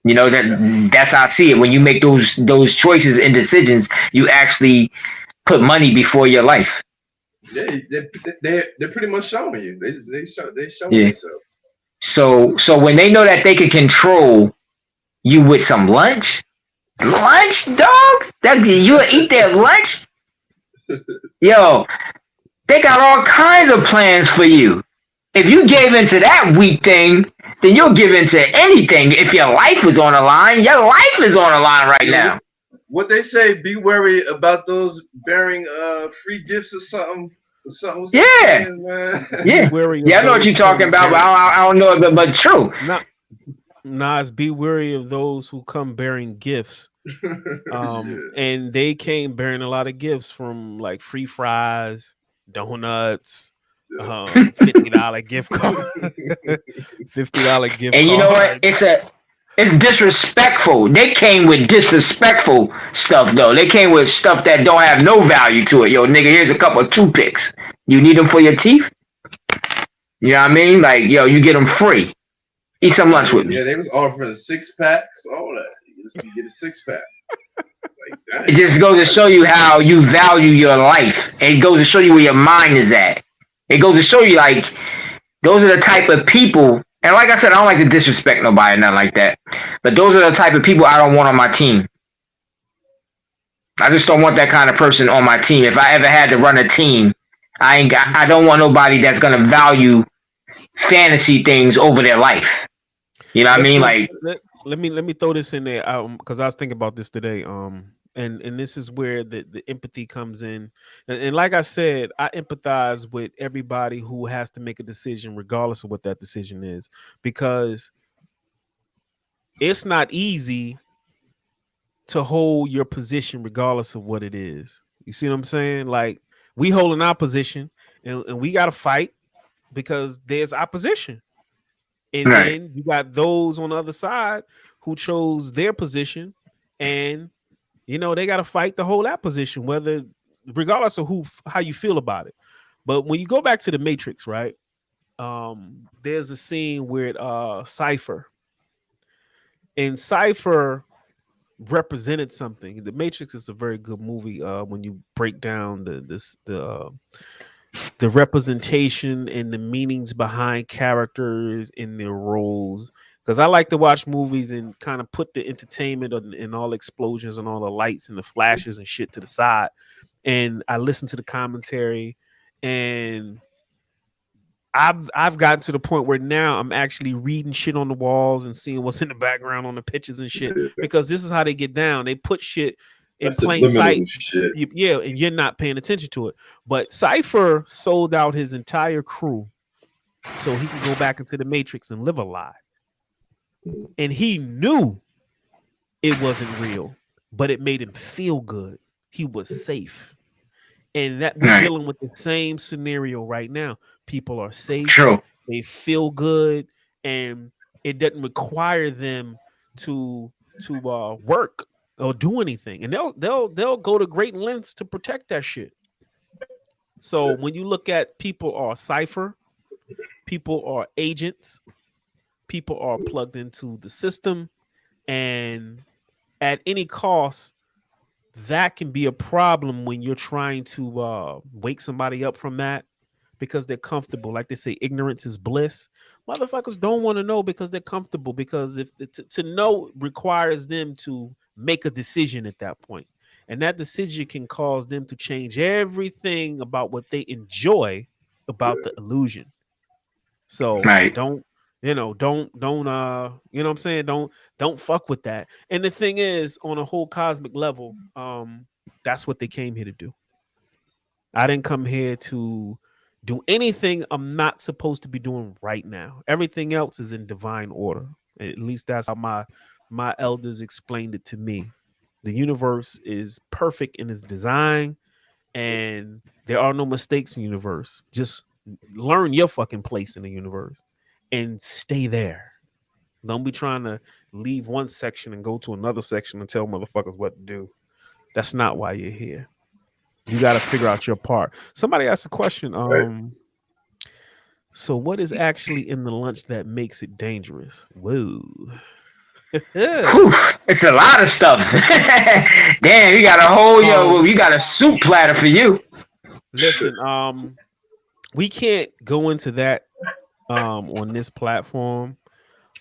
Speaker 2: That's how I see it. When you make those choices and decisions, you actually put money before your life.
Speaker 3: They're pretty much showing you. They showing
Speaker 2: Yeah.
Speaker 3: themselves.
Speaker 2: So when they know that they can control you with some lunch, dog, that you'll eat their lunch. Yo, they got all kinds of plans for you. If you gave into that weak thing, then you'll give into anything. If your life was on the line, your life is on the line right now.
Speaker 3: What they say, be wary about those bearing free gifts or something. Something was
Speaker 2: Yeah.
Speaker 3: saying, man.
Speaker 2: Yeah. Yeah, I know what you're talking about, but I don't know it, but true.
Speaker 1: Nas, be wary of those who come bearing gifts. And they came bearing a lot of gifts, from like free fries, donuts, $50 gift card, $50 gift card.
Speaker 2: And you know what? It's disrespectful. They came with disrespectful stuff though. They came with stuff that don't have no value to it. Yo, nigga, here's a couple of toothpicks. You need them for your teeth? You know what I mean? Like, yo, you get them free. Eat some lunch with me.
Speaker 3: Yeah, they was offering 6-packs, all that. You get a 6-pack. Like,
Speaker 2: it just goes to show you how you value your life. It goes to show you where your mind is at. It goes to show you, like, those are the type of people. And like I said, I don't like to disrespect nobody, nothing like that. But those are the type of people I don't want on my team. I just don't want that kind of person on my team. If I ever had to run a team, I don't want nobody that's gonna value fantasy things over their life. You know what I mean? Like,
Speaker 1: let me throw this in there, because I was thinking about this today. And this is where the empathy comes in. And like I said, I empathize with everybody who has to make a decision, regardless of what that decision is, because it's not easy to hold your position regardless of what it is. You see what I'm saying? Like, we holding our position, and we got to fight because there's opposition. And
Speaker 2: right.
Speaker 1: then you got those on the other side who chose their position, and they got to fight to hold that position, whether regardless of how you feel about it. But when you go back to the Matrix, right? There's a scene with Cypher, and Cypher represented something. The Matrix is a very good movie when you break down the representation and the meanings behind characters in their roles. Because I like to watch movies and kind of put the entertainment and all explosions and all the lights and the flashes and shit to the side. And I listen to the commentary, and I've gotten to the point where now I'm actually reading shit on the walls and seeing what's in the background on the pictures and shit, because this is how they get down. They put shit in plain sight. Yeah, and you're not paying attention to it. But Cypher sold out his entire crew so he can go back into the Matrix and live a lie. And he knew it wasn't real, but it made him feel good. He was safe. And that we're dealing with the same scenario right now. People are safe.
Speaker 2: True.
Speaker 1: They feel good, and it doesn't require them to work or do anything. And they'll go to great lengths to protect that shit. So when you look at people are Cypher, people are agents, people are plugged into the system, and at any cost, that can be a problem when you're trying to wake somebody up from that because they're comfortable. Like they say, ignorance is bliss. Motherfuckers don't want to know because they're comfortable, because if to know requires them to make a decision at that point. And that decision can cause them to change everything about what they enjoy about the illusion. So Don't you know what I'm saying? Don't fuck with that. And the thing is, on a whole cosmic level, that's what they came here to do. I didn't come here to do anything I'm not supposed to be doing right now. Everything else is in divine order. At least that's how my elders explained it to me. The universe is perfect in its design, and there are no mistakes in the universe. Just learn your fucking place in the universe and stay there. Don't be trying to leave one section and go to another section and tell motherfuckers what to do. That's not why you're here. You got to figure out your part. Somebody asked a question.
Speaker 3: Right.
Speaker 1: So what is actually in the lunch that makes it dangerous? Whoa.
Speaker 2: Whew, it's a lot of stuff. Damn, you got a whole you got a soup platter for you.
Speaker 1: Listen, we can't go into that on this platform.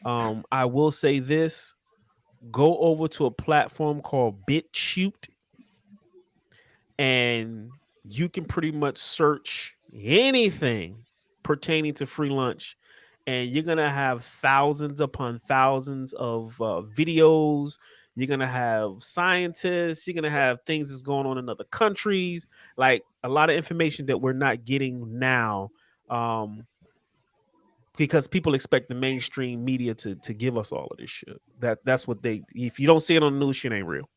Speaker 1: I will say this: go over to a platform called BitChute, and you can pretty much search anything pertaining to free lunch, and you're gonna have thousands upon thousands of videos. You're gonna have scientists. You're gonna have things that's going on in other countries, like a lot of information that we're not getting now, because people expect the mainstream media to give us all of this shit. That's what they. If you don't see it on the news, shit ain't real.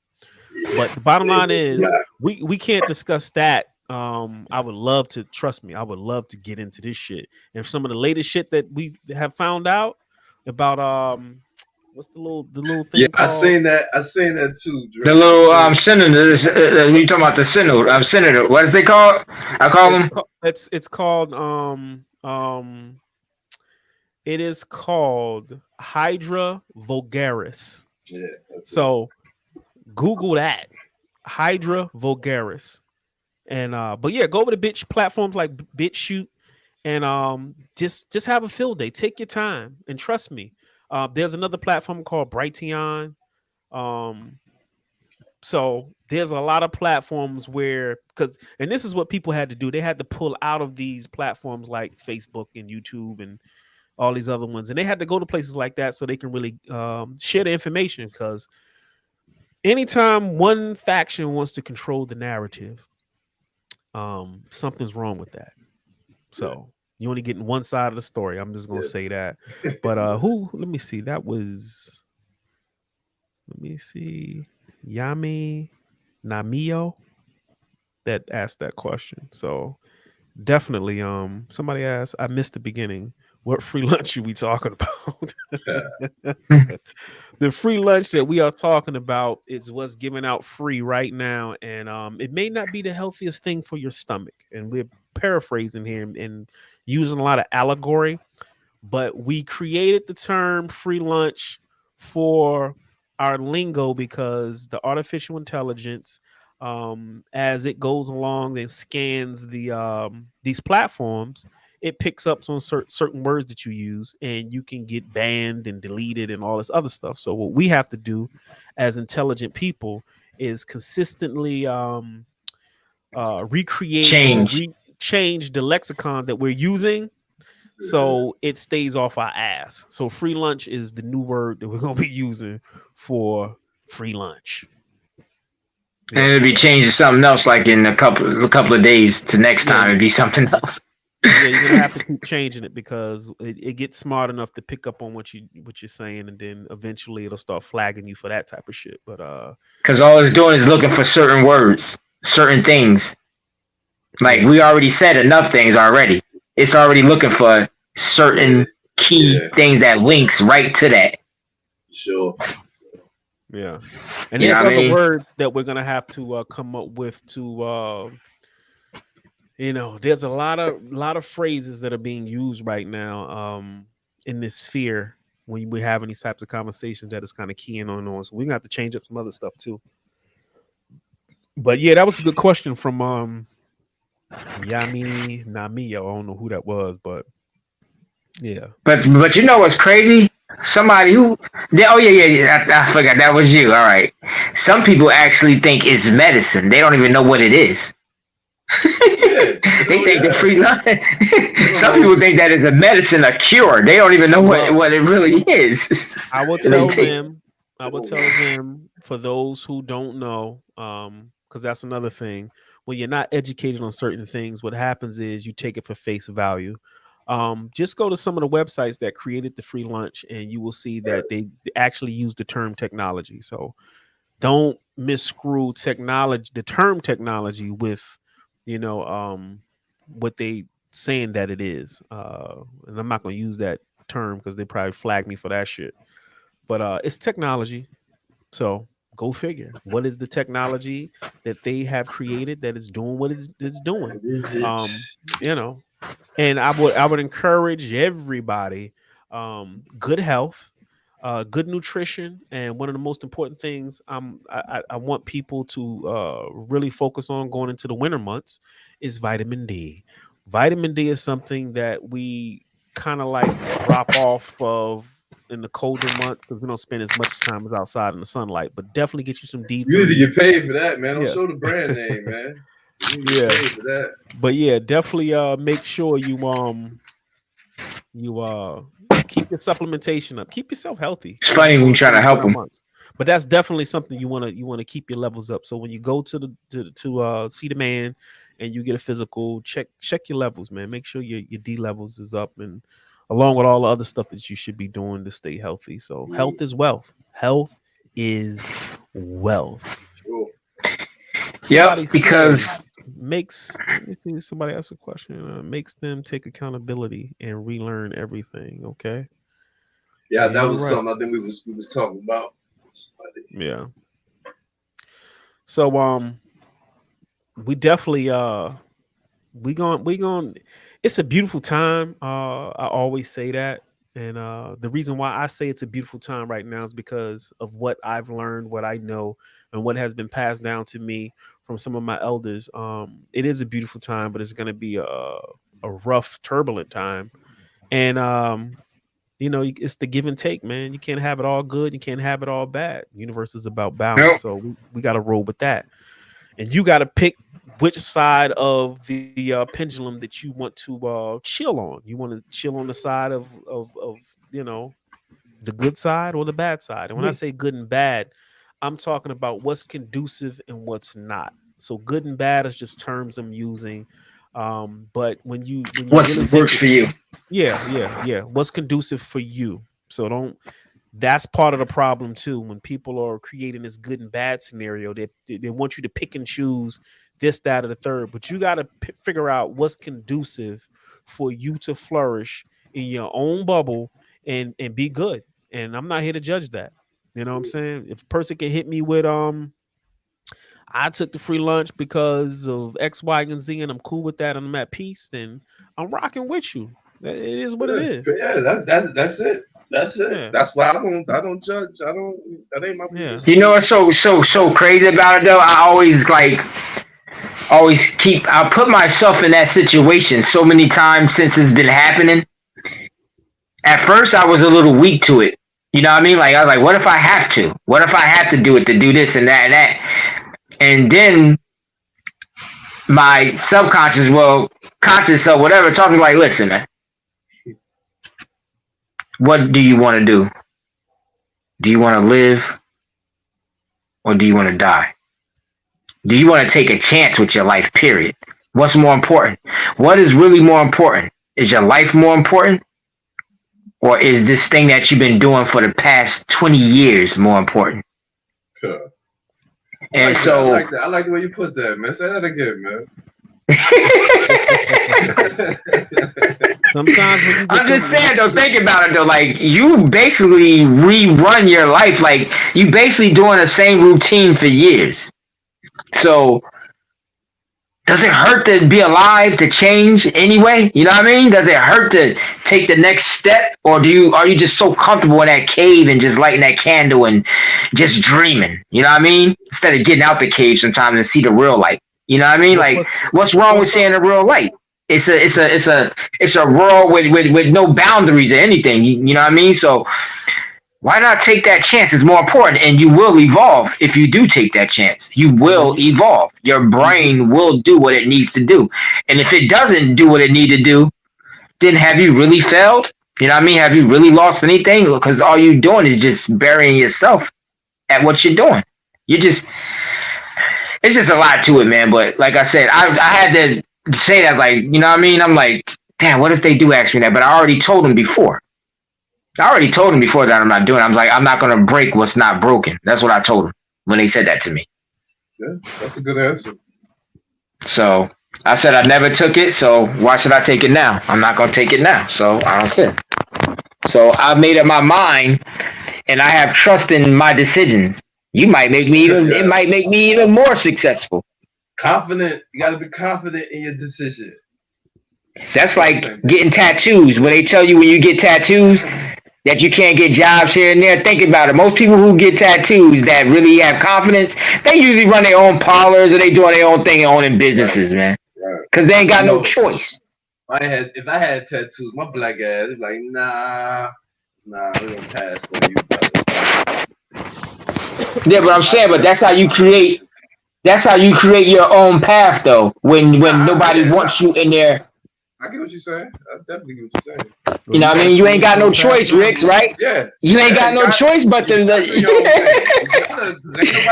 Speaker 1: But the bottom line is, we can't discuss that. I would love to, trust me, I would love to get into this shit. And some of the latest shit that we have found out about what's the little thing
Speaker 3: Yeah,
Speaker 1: called?
Speaker 3: I seen that too, Dre.
Speaker 2: The little senator. You talking about the senator? Senator. What is they called? I call them.
Speaker 1: It's called it is called Hydra vulgaris.
Speaker 3: Yeah.
Speaker 1: So Google that, Hydra vulgaris. And but yeah, go over to bitch platforms like BitChute, and just have a field day. Take your time and trust me. There's another platform called Brighteon. So there's a lot of platforms where, and this is what people had to do. They had to pull out of these platforms like Facebook and YouTube and all these other ones, and they had to go to places like that so they can really share the information. Because anytime one faction wants to control the narrative, something's wrong with that. So you only getting one side of the story. I'm just gonna say that. But who? Let me see. That was. Let me see. Yami Namio that asked that question. So definitely. Somebody asked. I missed the beginning. What free lunch are we talking about? The free lunch that we are talking about is what's given out free right now, and it may not be the healthiest thing for your stomach. And we're paraphrasing here and using a lot of allegory, but we created the term free lunch for our lingo because the artificial intelligence, as it goes along and scans these platforms, it picks up some certain words that you use, and you can get banned and deleted and all this other stuff. So what we have to do as intelligent people is consistently recreate or change the lexicon that we're using so it stays off our ass. So free lunch is the new word that we're going to be using for free lunch.
Speaker 2: And it'll be changed to something else, like in a couple of days to next time it'd be something else.
Speaker 1: Yeah, you're gonna have to keep changing it because it gets smart enough to pick up on what you're saying, and then eventually it'll start flagging you for that type of shit. But
Speaker 2: because all it's doing is looking for certain words, certain things. Like we already said enough things already. It's already looking for certain key things that links right to that.
Speaker 3: Sure.
Speaker 1: Yeah, and there's other words that we're gonna have to come up with to. There's a lot of phrases that are being used right now in this sphere when we're having these types of conversations that is kind of keying on. So we're gonna have to change up some other stuff too. But yeah, that was a good question from Yami Namiyo. I don't know who that was, but yeah.
Speaker 2: But you know what's crazy? Somebody who I forgot that was you. All right. Some people actually think it's medicine. They don't even know what it is.
Speaker 3: Yeah,
Speaker 2: They
Speaker 3: hell
Speaker 2: think the
Speaker 3: yeah.
Speaker 2: free lunch.
Speaker 3: You don't
Speaker 2: Some
Speaker 3: know.
Speaker 2: people think that is a medicine, a cure. They don't even know
Speaker 1: Well,
Speaker 2: what it really is.
Speaker 1: I will
Speaker 2: So they
Speaker 1: tell
Speaker 2: take.
Speaker 1: them, I will tell them for those who don't know, because that's another thing. When you're not educated on certain things, what happens is you take it for face value. Just go to some of the websites that created the free lunch, and you will see that they actually use the term technology. So don't misscrew technology, the term technology, with, you know, what they saying that it is. And I'm not going to use that term because they probably flag me for that shit. But it's technology. So go figure. What is the technology that they have created that is doing what it's doing?
Speaker 3: What is it?
Speaker 1: Um, you know, and I would encourage everybody, good health, good nutrition, and one of the most important things, I want people to really focus on going into the winter months, is vitamin D. Vitamin D is something that we kind of like drop off of in the colder months because we don't spend as much time as outside in the sunlight, but definitely get you some
Speaker 3: You need to
Speaker 1: D3.
Speaker 3: get paid for that, man. Don't
Speaker 1: Yeah.
Speaker 3: show the brand name, man. You need to get
Speaker 1: Yeah.
Speaker 3: paid for that.
Speaker 1: But yeah, definitely make sure you keep your supplementation up, keep yourself healthy,
Speaker 2: It's funny when you
Speaker 1: going
Speaker 2: try
Speaker 1: into
Speaker 2: to
Speaker 1: these
Speaker 2: help
Speaker 1: winter
Speaker 2: them.
Speaker 1: months. But that's definitely something you want to keep your levels up. So when you go to see the man and you get a physical, check your levels, man. Make sure your D levels is up, and along with all the other stuff that you should be doing to stay healthy. So
Speaker 3: Yeah,
Speaker 1: health is wealth. Health is wealth.
Speaker 3: sure.
Speaker 2: Yep,
Speaker 1: Somebody says
Speaker 2: because
Speaker 1: makes let me see, somebody asked a question, makes them take accountability and relearn everything. Okay.
Speaker 3: Yeah,
Speaker 1: Yeah,
Speaker 3: that
Speaker 1: you're
Speaker 3: was
Speaker 1: right.
Speaker 3: something I think we was talking about.
Speaker 1: Yeah. So we definitely we going it's a beautiful time. I always say that. And the reason why I say it's a beautiful time right now is because of what I've learned, what I know, and what has been passed down to me from some of my elders. It is a beautiful time, but it's going to be a rough, turbulent time. And it's the give and take, man. You can't have it all good, you can't have it all bad. Universe is about balance,
Speaker 2: nope.
Speaker 1: so we got to roll with that. And you got to pick which side of the pendulum that you want to chill on. You want to chill on the side of you know the good side or the bad side. And when I say good and bad, I'm talking about what's conducive and what's not. So good and bad is just terms I'm using. But when you
Speaker 2: What
Speaker 1: really think
Speaker 2: works
Speaker 1: it,
Speaker 2: for you?
Speaker 1: yeah, what's conducive for you. So don't that's part of the problem too. When people are creating this good and bad scenario, they want you to pick and choose this, that, or the third. But you got to figure out what's conducive for you to flourish in your own bubble and be good. And I'm not here to judge that. You know what I'm saying? If a person can hit me with I took the free lunch because of X, Y, and Z, and I'm cool with that, and I'm at peace, then I'm rocking with you. It is what it
Speaker 3: Yeah,
Speaker 1: is.
Speaker 3: yeah, that's it. That's it.
Speaker 1: Yeah,
Speaker 3: That's why I don't judge. I don't. That ain't my
Speaker 1: yeah.
Speaker 2: You
Speaker 3: position.
Speaker 2: know what's so crazy about it though? I always keep. I put myself in that situation so many times since it's been happening. At first, I was a little weak to it. You know what I mean? Like I was like, what if I have to? What if I have to do it to do this and that and that? And then my subconscious, well, conscious or whatever, talking like, listen, man, what do you want to do? Do you want to live or do you want to die? Do you want to take a chance with your life? Period. What's more important? What is really more important? Is your life more important, or is this thing that you've been doing for the past 20 years more important?
Speaker 3: Huh. I
Speaker 2: And
Speaker 3: like that. I
Speaker 2: so
Speaker 3: like that. I like the way you put that, man. Say that again, man.
Speaker 1: Sometimes when you
Speaker 2: I'm
Speaker 1: get
Speaker 2: just
Speaker 1: them,
Speaker 2: saying though, think about it though, like you basically rerun your life, like you basically doing the same routine for years. So does it hurt to be alive, to change anyway? You know what I mean? Does it hurt to take the next step, or are you just so comfortable in that cave and just lighting that candle and just dreaming? You know what I mean? Instead of getting out the cave sometimes and see the real light. You know what I mean?
Speaker 1: what,
Speaker 2: Like,
Speaker 1: what's
Speaker 2: what's wrong with
Speaker 1: what's
Speaker 2: seeing the real light? It's a world with no boundaries or anything. You know what I mean? So Why not take that chance? It's more important, and you will evolve if you do take that chance. You
Speaker 1: And when
Speaker 2: will evolve. Your
Speaker 1: you get
Speaker 2: brain will do what it needs to do, and if it doesn't do what it need to do, then have you really failed? You know what I mean? Have you really lost anything? Because all you're doing is just burying yourself at what you're doing. You just it's just a lot to it, man. But like I said, I had to say that, like, you know what I mean? I'm like, damn, what if they do ask me that? But I already told them before. I already told them before that I'm not doing it. I'm like, I'm not gonna break what's not broken. That's what I told them when they said that to me.
Speaker 3: Yeah, that's a good answer.
Speaker 2: So I said I never took it, so why should I take it now? I'm not gonna take it now, so I don't care. So I made up my mind, and I have trust in my decisions. You might make me even. It
Speaker 3: Yeah.
Speaker 2: might make me even more successful.
Speaker 3: Confident. You got to be confident in your decision.
Speaker 2: That's like getting tattoos. When they tell you when you get tattoos that you can't get jobs here and there, think about it. Most people who get tattoos that really have confidence, they usually run their own parlors or they doing their own thing and owning businesses, man.
Speaker 3: Right.
Speaker 2: Because they ain't got no choice.
Speaker 3: If I had tattoos, my black ass, they'd be like, nah, we're gonna pass on you, brother.
Speaker 2: Yeah, but I'm saying, but that's how you create. That's how you create your own path, though. When nobody wants you in there.
Speaker 3: I get what you're saying. I definitely get what you're saying.
Speaker 2: You know what I mean? You ain't got no choice, Ricks, right?
Speaker 3: Yeah.
Speaker 2: You ain't got no choice but to.
Speaker 3: Ain't nobody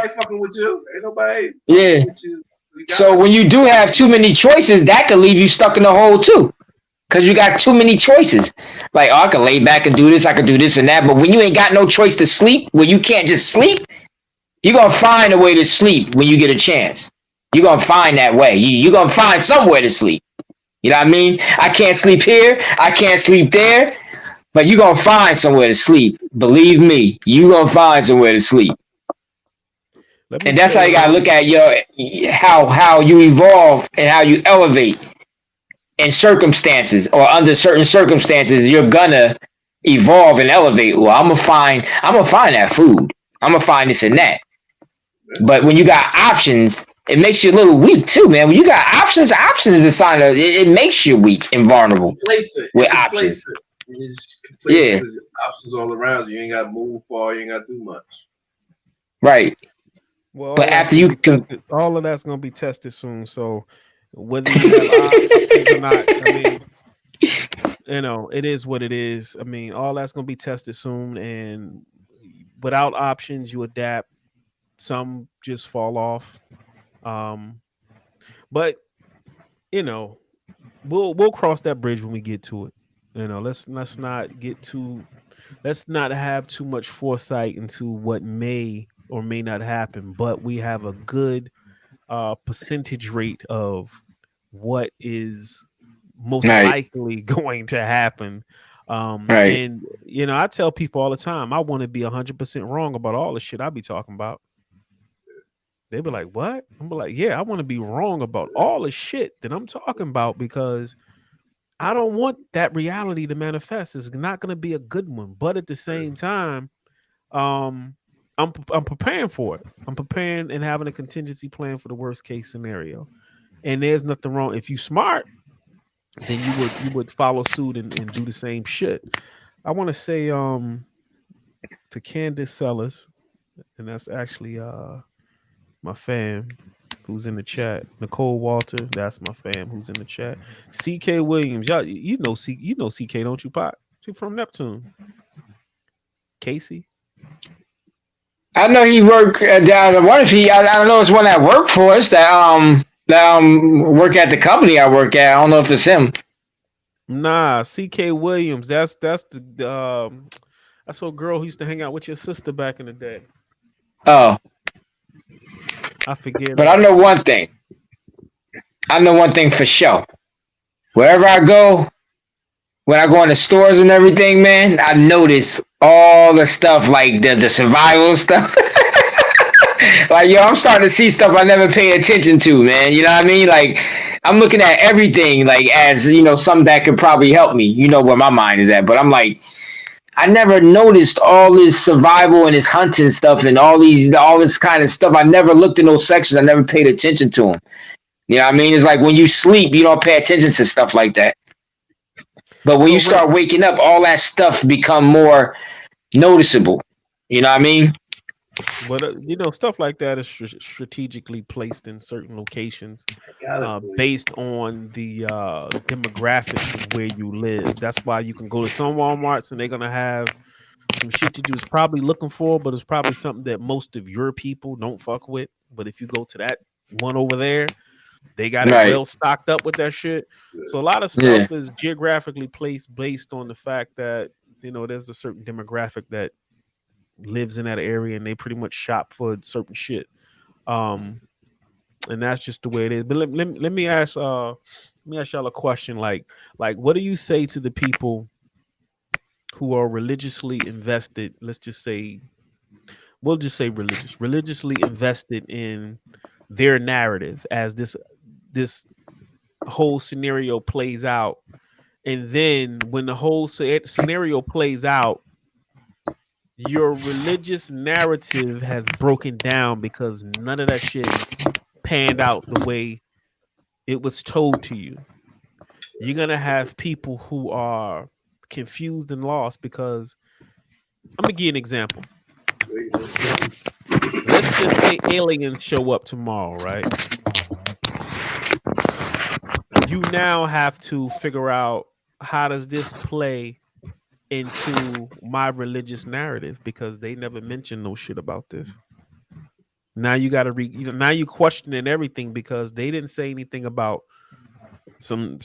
Speaker 3: fucking with you. Ain't nobody.
Speaker 2: Yeah.
Speaker 3: With you.
Speaker 2: So when you do have too many choices, that could leave you stuck in the hole too. Because you got too many choices. Like, oh, I can lay back and do this, I can do this and that. But when you ain't got no choice to sleep, when you can't just sleep, you're going to find a way to sleep when you get a chance. You're going to find that way. You're going to find somewhere to sleep. You know what I mean? I can't sleep here. I can't sleep there. But you're going to find somewhere to sleep. Believe me, you're going to find somewhere to sleep. And that's how you got to look at how you evolve and how you elevate. In circumstances or under certain circumstances, you're gonna evolve and elevate. Well, I'm gonna find that food. I'm gonna find this and that. But when you got options, it makes you a little weak too, man. When you got options is a sign of it makes you weak and vulnerable. With options.
Speaker 3: Yeah. Options all around you. You ain't gotta move far, you ain't gotta do much.
Speaker 2: Right.
Speaker 1: Well,
Speaker 2: but after you
Speaker 1: all of that's gonna be tested soon. So whether you have options or not, I mean, you know, it is what it is. I mean, all that's gonna be tested soon, and without options, you adapt. Some just fall off. But you know, we'll cross that bridge when we get to it. You know, let's not have too much foresight into what may or may not happen, but we have a good percentage rate of what is most likely going to happen. And you know, I tell people all the time, I want to be 100% wrong about all the shit I be talking about. They be like, what? I'm like, yeah, I want to be wrong about all the shit that I'm talking about because I don't want that reality to manifest. It's not going to be a good one. But at the same time, I'm preparing for it. I'm preparing and having a contingency plan for the worst case scenario. And there's nothing wrong. If you smart, then you would follow suit and do the same shit. I want to say to Candace Sellers, and that's actually my fam who's in the chat. Nicole Walter, that's my fam who's in the chat. CK Williams, y'all, you know CK, don't you, Pot? She's from Neptune. Casey.
Speaker 2: I know he worked down. What if he? I don't know. It's one that worked for us that work at the company I work at. I don't know if it's him.
Speaker 1: Nah, CK Williams. That's the that's a girl who used to hang out with your sister back in the day.
Speaker 2: Oh,
Speaker 1: I forget.
Speaker 2: But I know one thing. I know one thing for sure. Wherever I go, when I go in the stores and everything, man, I notice all the stuff like the survival stuff. Like, yo, I'm starting to see stuff I never paid attention to, man. You know what I mean? Like, I'm looking at everything like as, you know, something that could probably help me. You know where my mind is at. But I'm like, I never noticed all this survival and this hunting stuff and all this kind of stuff. I never looked in those sections. I never paid attention to them. You know what I mean? It's like when you sleep, you don't pay attention to stuff like that. But when you start waking up, all that stuff become more, noticeable. You know what I mean?
Speaker 1: But stuff like that is strategically placed in certain locations,
Speaker 3: Gotta believe.
Speaker 1: based on the demographics of where you live. That's why you can go to some WalMarts and they're gonna have some shit you was probably looking for, but it's probably something that most of your people don't fuck with. But if you go to that one over there, they got it
Speaker 2: Right.
Speaker 1: well stocked up with that shit. So a lot of
Speaker 2: Yeah.
Speaker 1: stuff is geographically placed based on the fact that there's a certain demographic that lives in that area and they pretty much shop for certain shit. Um, and that's just the way it is. But let me ask y'all a question. Like what do you say to the people who are religiously invested? Let's just say we'll just say religiously invested in their narrative as this whole scenario plays out. And then when the whole scenario plays out, your religious narrative has broken down because none of that shit panned out the way it was told to you. You're going to have people who are confused and lost because I'm going to give you an example. Let's just say aliens show up tomorrow, right? You now have to figure out how does this play into my religious narrative because they never mentioned no shit about this. Now you got to now you questioning everything because they didn't say anything about some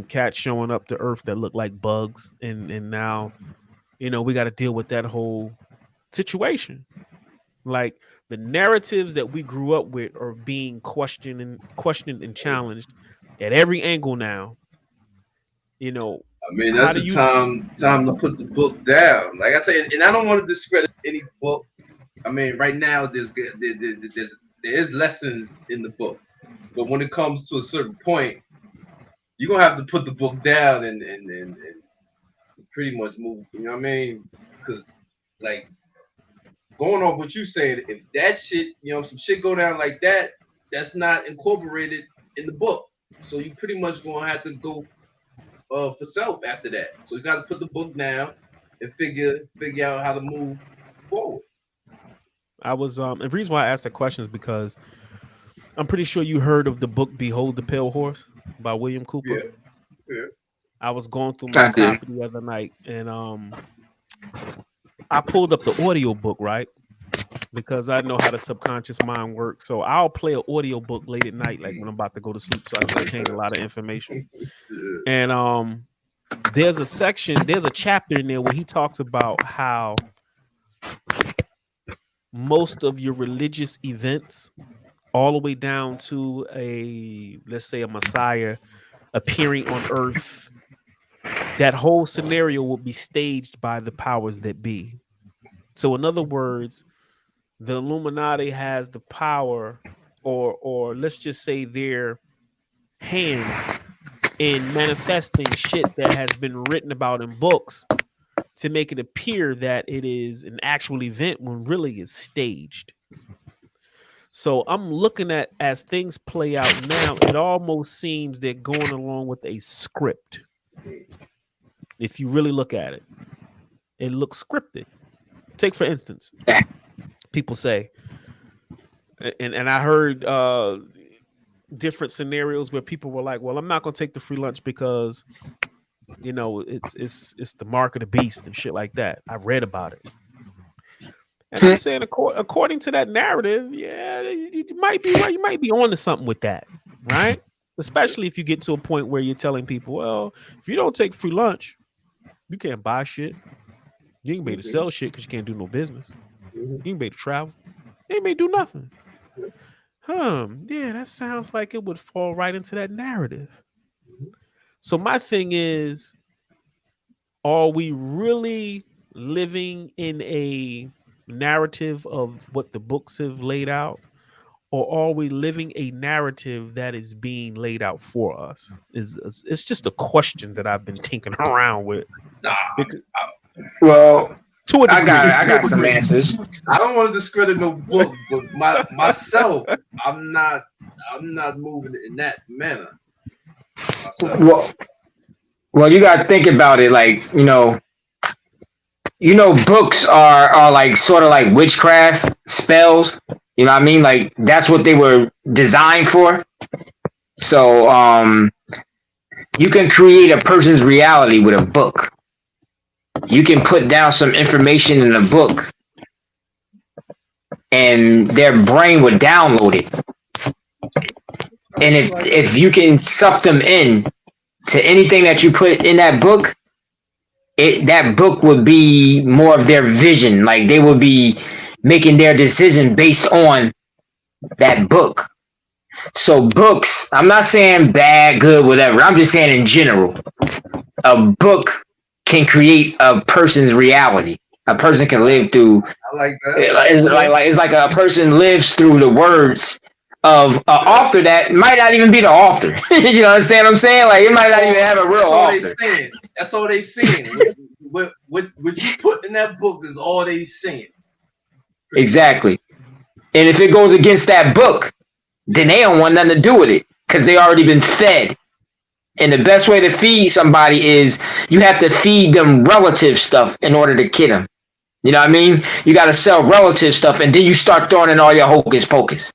Speaker 1: cats showing up to Earth that look like bugs, and now we got to deal with that whole situation. Like the narratives that we grew up with are being questioned and challenged at every angle now.
Speaker 3: I mean,
Speaker 1: How
Speaker 3: that's
Speaker 1: do
Speaker 3: the
Speaker 1: you?
Speaker 3: time to put the book down. Like I said, and I don't want to discredit any book. I mean, right now there is lessons in the book, but when it comes to a certain point, you're gonna have to put the book down and pretty much move. You know what I mean? Because like going off what you saying, if that shit, some shit go down like that, that's not incorporated in the book. So you pretty much gonna have to go for self after that. So you got to put the book down and figure out how to move forward.
Speaker 1: I was and the reason why I asked that question is because I'm pretty sure you heard of the book "Behold the Pale Horse" by William Cooper.
Speaker 3: Yeah, yeah.
Speaker 1: I was going through my
Speaker 2: I do.
Speaker 1: copy the other night, and I pulled up the audio book, right? Because I know how the subconscious mind works. So I'll play an audio book late at night, like when I'm about to go to sleep, so I can retain a lot of information. And there's a chapter in there where he talks about how most of your religious events, all the way down to let's say a Messiah appearing on earth, that whole scenario will be staged by the powers that be. So in other words, the Illuminati has the power, or let's just say their hands in manifesting shit that has been written about in books to make it appear that it is an actual event when really it's staged. So I'm looking at as things play out now, it almost seems they're going along with a script. If you really look at it, it looks scripted. Take for instance, people say, and I heard different scenarios where people were like, "Well, I'm not going to take the free lunch because it's the mark of the beast and shit like that." I read about it, and I'm saying according to that narrative, yeah, you might be right. You might be on to something with that, right? Especially if you get to a point where you're telling people, "Well, if you don't take free lunch, you can't buy shit. You ain't made to sell shit because you can't do no business. You ain't made to travel. You ain't made to do nothing." Yeah, that sounds like it would fall right into that narrative. So my thing is, are we really living in a narrative of what the books have laid out? Or are we living a narrative that is being laid out for us? It's just a question that I've been tinkering around with.
Speaker 3: Nah,
Speaker 1: Because,
Speaker 2: Well,
Speaker 1: to a
Speaker 2: I
Speaker 1: degree.
Speaker 2: got I
Speaker 1: To a
Speaker 2: got some
Speaker 1: degree.
Speaker 2: answers.
Speaker 3: I don't want to discredit no book, but myself, I'm not moving in that manner. Myself.
Speaker 2: Well, you got to think about it. Like you know, books are like sort of like witchcraft spells. You know what I mean? Like that's what they were designed for. So you can create a person's reality with a book. You can put down some information in a book, and their brain would download it. And if you can suck them in to anything that you put in that book, that book would be more of their vision. Like they would be making their decision based on that book. So books, I'm not saying bad, good, whatever. I'm just saying in general, a book can create a person's reality. A person can live through.
Speaker 3: I like that.
Speaker 2: It's like a person lives through the words of an author that might not even be the author. You understand what I'm saying? Like it might not even have a real author.
Speaker 3: That's all they saying. What you put in that book is all they saying.
Speaker 2: Exactly. And if it goes against that book, then they don't want nothing to do with it because they already been fed. And the best way to feed somebody is you have to feed them relative stuff in order to kid them. You know what I mean? You got to sell relative stuff, and then you start throwing in all your hocus pocus.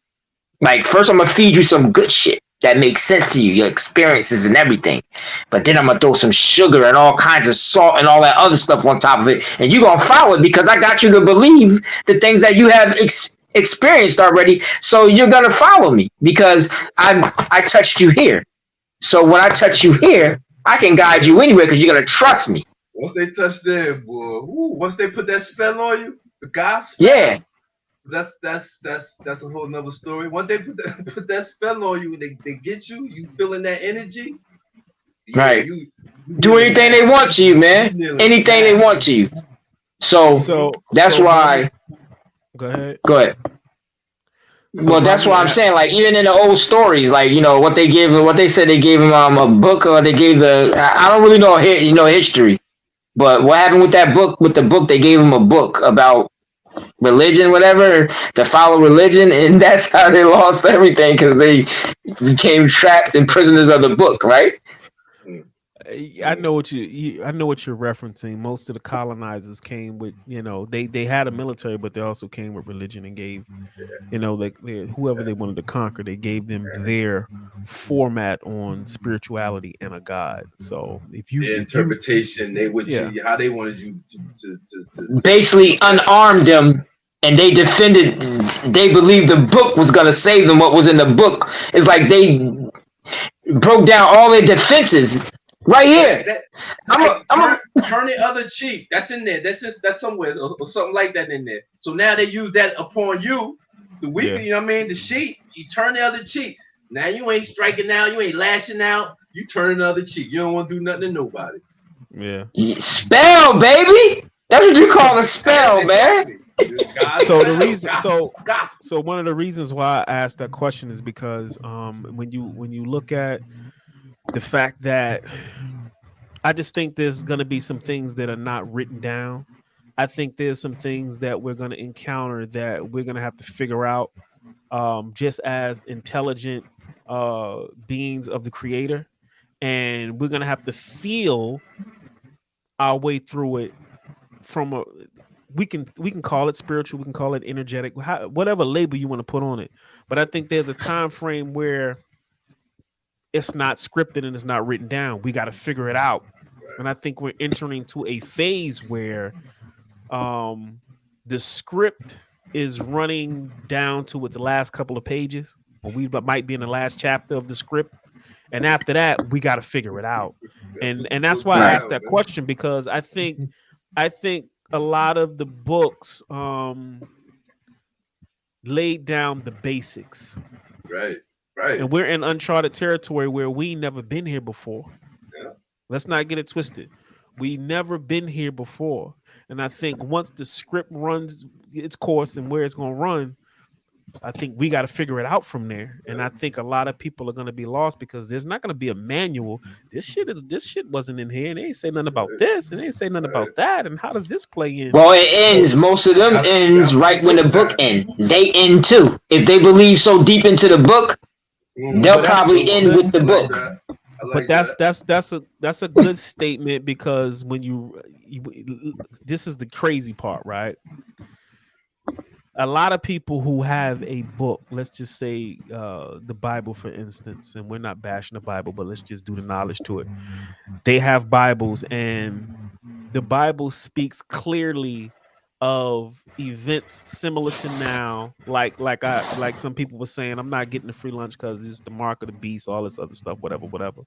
Speaker 2: Like, first I'm going to feed you some good shit that makes sense to you, your experiences and everything. But then I'm going to throw some sugar and all kinds of salt and all that other stuff on top of it. And you're going to follow it because I got you to believe the things that you have experienced already. So you're going to follow me because I touched you here. So when I touch you here, I can guide you anywhere because you're going to trust me.
Speaker 3: Once they touch there, boy. Once they put that spell on you, the gospel.
Speaker 2: Yeah.
Speaker 3: That's a whole nother story. Once they put that spell on you, they get you. You feeling that energy,
Speaker 2: yeah, right? You do anything they want to you, man. Anything they want to you. So that's why.
Speaker 1: Go ahead.
Speaker 2: Go ahead. Well, that's why I'm saying, like, even in the old stories, like, you know, what they said they gave him a book, or they gave I don't really know, history, but what happened with that book? With the book, they gave him a book about religion, whatever, to follow religion, and that's how they lost everything because they became trapped and prisoners of the book, right?
Speaker 1: I know what you're referencing. Most of the colonizers came with, they had a military, but they also came with religion and gave, like whoever they wanted to conquer, they gave them their format on spirituality and a god. So
Speaker 3: their interpretation, how they wanted you to
Speaker 2: basically unarmed them, and they defended. They believed the book was gonna save them. What was in the book is like they broke down all their defenses. Right here.
Speaker 3: Turn the other cheek. That's in there. That's somewhere or something like that in there. So now they use that upon you. The weak, you know what I mean? The sheep, you turn the other cheek. Now you ain't striking out, you ain't lashing out. You turn the other cheek. You don't want to do nothing to nobody.
Speaker 1: Yeah.
Speaker 2: Spell, baby. That's what you call a spell, man.
Speaker 1: So the reason, so one of the reasons why I asked that question is because when you look at the fact that I just think there's going to be some things that are not written down. I think there's some things that we're going to encounter that we're going to have to figure out just as intelligent beings of the creator. And we're going to have to feel our way through it we can call it spiritual. We can call it energetic, whatever label you want to put on it. But I think there's a time frame where it's not scripted and it's not written down. We got to figure it out. And I think we're entering to a phase where the script is running down to its last couple of pages. Or we might be in the last chapter of the script. And after that, we got to figure it out. And that's why I asked that question, because I think a lot of the books laid down the basics.
Speaker 3: Right.
Speaker 1: And we're in uncharted territory where we never been here before.
Speaker 3: Yeah.
Speaker 1: Let's not get it twisted. We never been here before. And I think once the script runs its course and where it's going to run, I think we got to figure it out from there. And I think a lot of people are going to be lost because there's not going to be a manual. This shit wasn't in here, and they ain't say nothing about this, and they ain't say nothing about that. And how does this play in?
Speaker 2: Well, it ends. Most of them ends right when the book ends. They end too. If they believe so deep into the book, they'll probably end with the book.
Speaker 1: But
Speaker 3: like that.
Speaker 1: that's a good statement because when this is the crazy part, right? A lot of people who have a book, let's just say the Bible, for instance, and we're not bashing the Bible, but let's just do the knowledge to it. They have Bibles, and the Bible speaks clearly of events similar to now, like some people were saying, I'm not getting the free lunch because it's the mark of the beast, all this other stuff, whatever, whatever.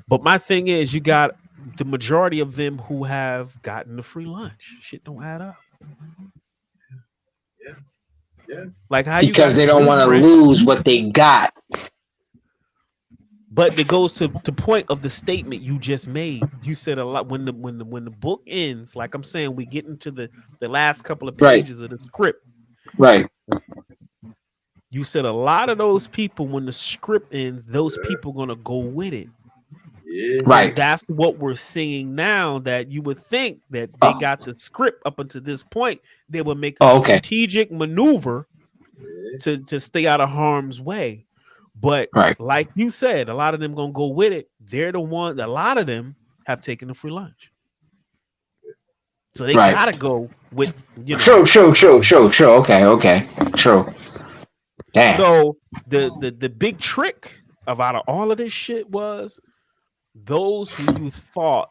Speaker 1: But my thing is, you got the majority of them who have gotten the free lunch. Shit don't add up.
Speaker 3: Yeah, yeah.
Speaker 1: Like how you
Speaker 2: because
Speaker 1: got the
Speaker 2: they don't want to
Speaker 1: blueprint,
Speaker 2: lose what they got.
Speaker 1: but it goes to the point of the statement you just made. You said a lot when the book ends. Like I'm saying, we get into the last couple of
Speaker 2: Right,
Speaker 1: pages of the script.
Speaker 2: right,
Speaker 1: You said a lot of those people, when the script ends, those people gonna go with it.
Speaker 3: Yeah.
Speaker 1: And
Speaker 2: right.
Speaker 1: that's what we're seeing now. That you would think that they
Speaker 2: Oh,
Speaker 1: got the script up until this point, they would make a
Speaker 2: oh, okay,
Speaker 1: strategic maneuver
Speaker 3: Yeah.
Speaker 1: to stay out of harm's way. But
Speaker 2: right,
Speaker 1: like you said, a lot of them gonna go with it. They're the one. A lot of them have taken the free lunch, so they
Speaker 2: right.
Speaker 1: gotta go with
Speaker 2: True, true, true, true, true. Okay, okay, true. Damn.
Speaker 1: So the big trick about all of this shit was those who you thought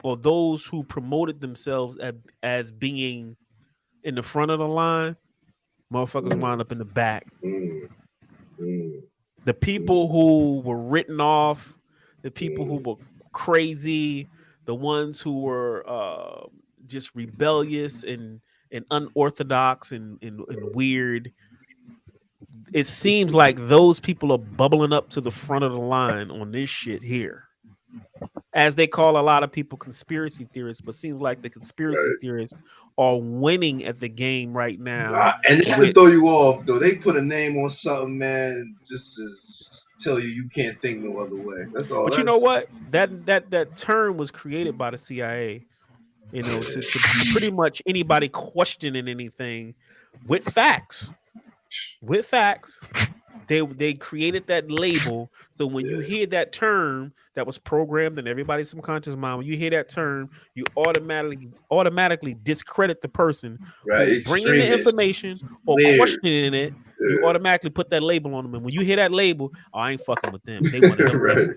Speaker 1: or those who promoted themselves as being in the front of the line, motherfuckers
Speaker 3: Mm,
Speaker 1: wound up in the back.
Speaker 3: mm, mm,
Speaker 1: The
Speaker 3: mm,
Speaker 1: people who were written off, the people who
Speaker 3: mm.
Speaker 1: were crazy, the ones who were just rebellious and unorthodox and weird. It seems like those people are bubbling up to the front of the line on this shit here. As they call a lot of people conspiracy theorists, but seems like the conspiracy
Speaker 3: Right.
Speaker 1: theorists are winning at the game right now.
Speaker 3: And just to
Speaker 1: With
Speaker 3: throw you off, though, they put a name on something, man, just to tell you can't think no other way. That's all.
Speaker 1: but you know
Speaker 3: That's
Speaker 1: what? That term was created by the CIA, to pretty much anybody questioning anything with facts. With facts, they created that label. So when you
Speaker 3: yeah,
Speaker 1: hear that term that was programmed in everybody's subconscious mind, when you hear that term, you automatically discredit the person
Speaker 3: right.
Speaker 1: who's bringing the
Speaker 3: Extremists,
Speaker 1: information or
Speaker 3: weird.
Speaker 1: questioning it. You
Speaker 3: Yeah,
Speaker 1: automatically put that label on them, and when you hear that label, oh, I ain't fucking with them. They one of them
Speaker 3: right,
Speaker 1: people.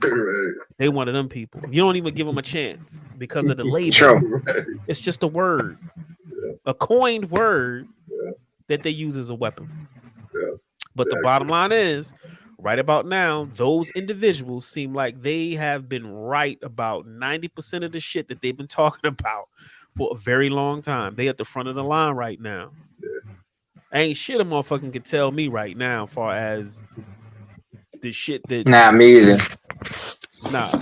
Speaker 3: right,
Speaker 1: They one of them people. You don't even give them a chance because of the label.
Speaker 2: True.
Speaker 3: right.
Speaker 1: It's just a word,
Speaker 3: Yeah,
Speaker 1: a coined word
Speaker 3: yeah,
Speaker 1: that they use as a weapon.
Speaker 3: yeah.
Speaker 1: But the bottom
Speaker 3: Exactly.
Speaker 1: line is, right about now, those individuals seem like they have been right about 90% of the shit that they've been talking about for a very long time. They at the front of the line right now. Ain't shit a motherfucking can tell me right now, far as the shit that
Speaker 2: Nah, me either.
Speaker 1: nah.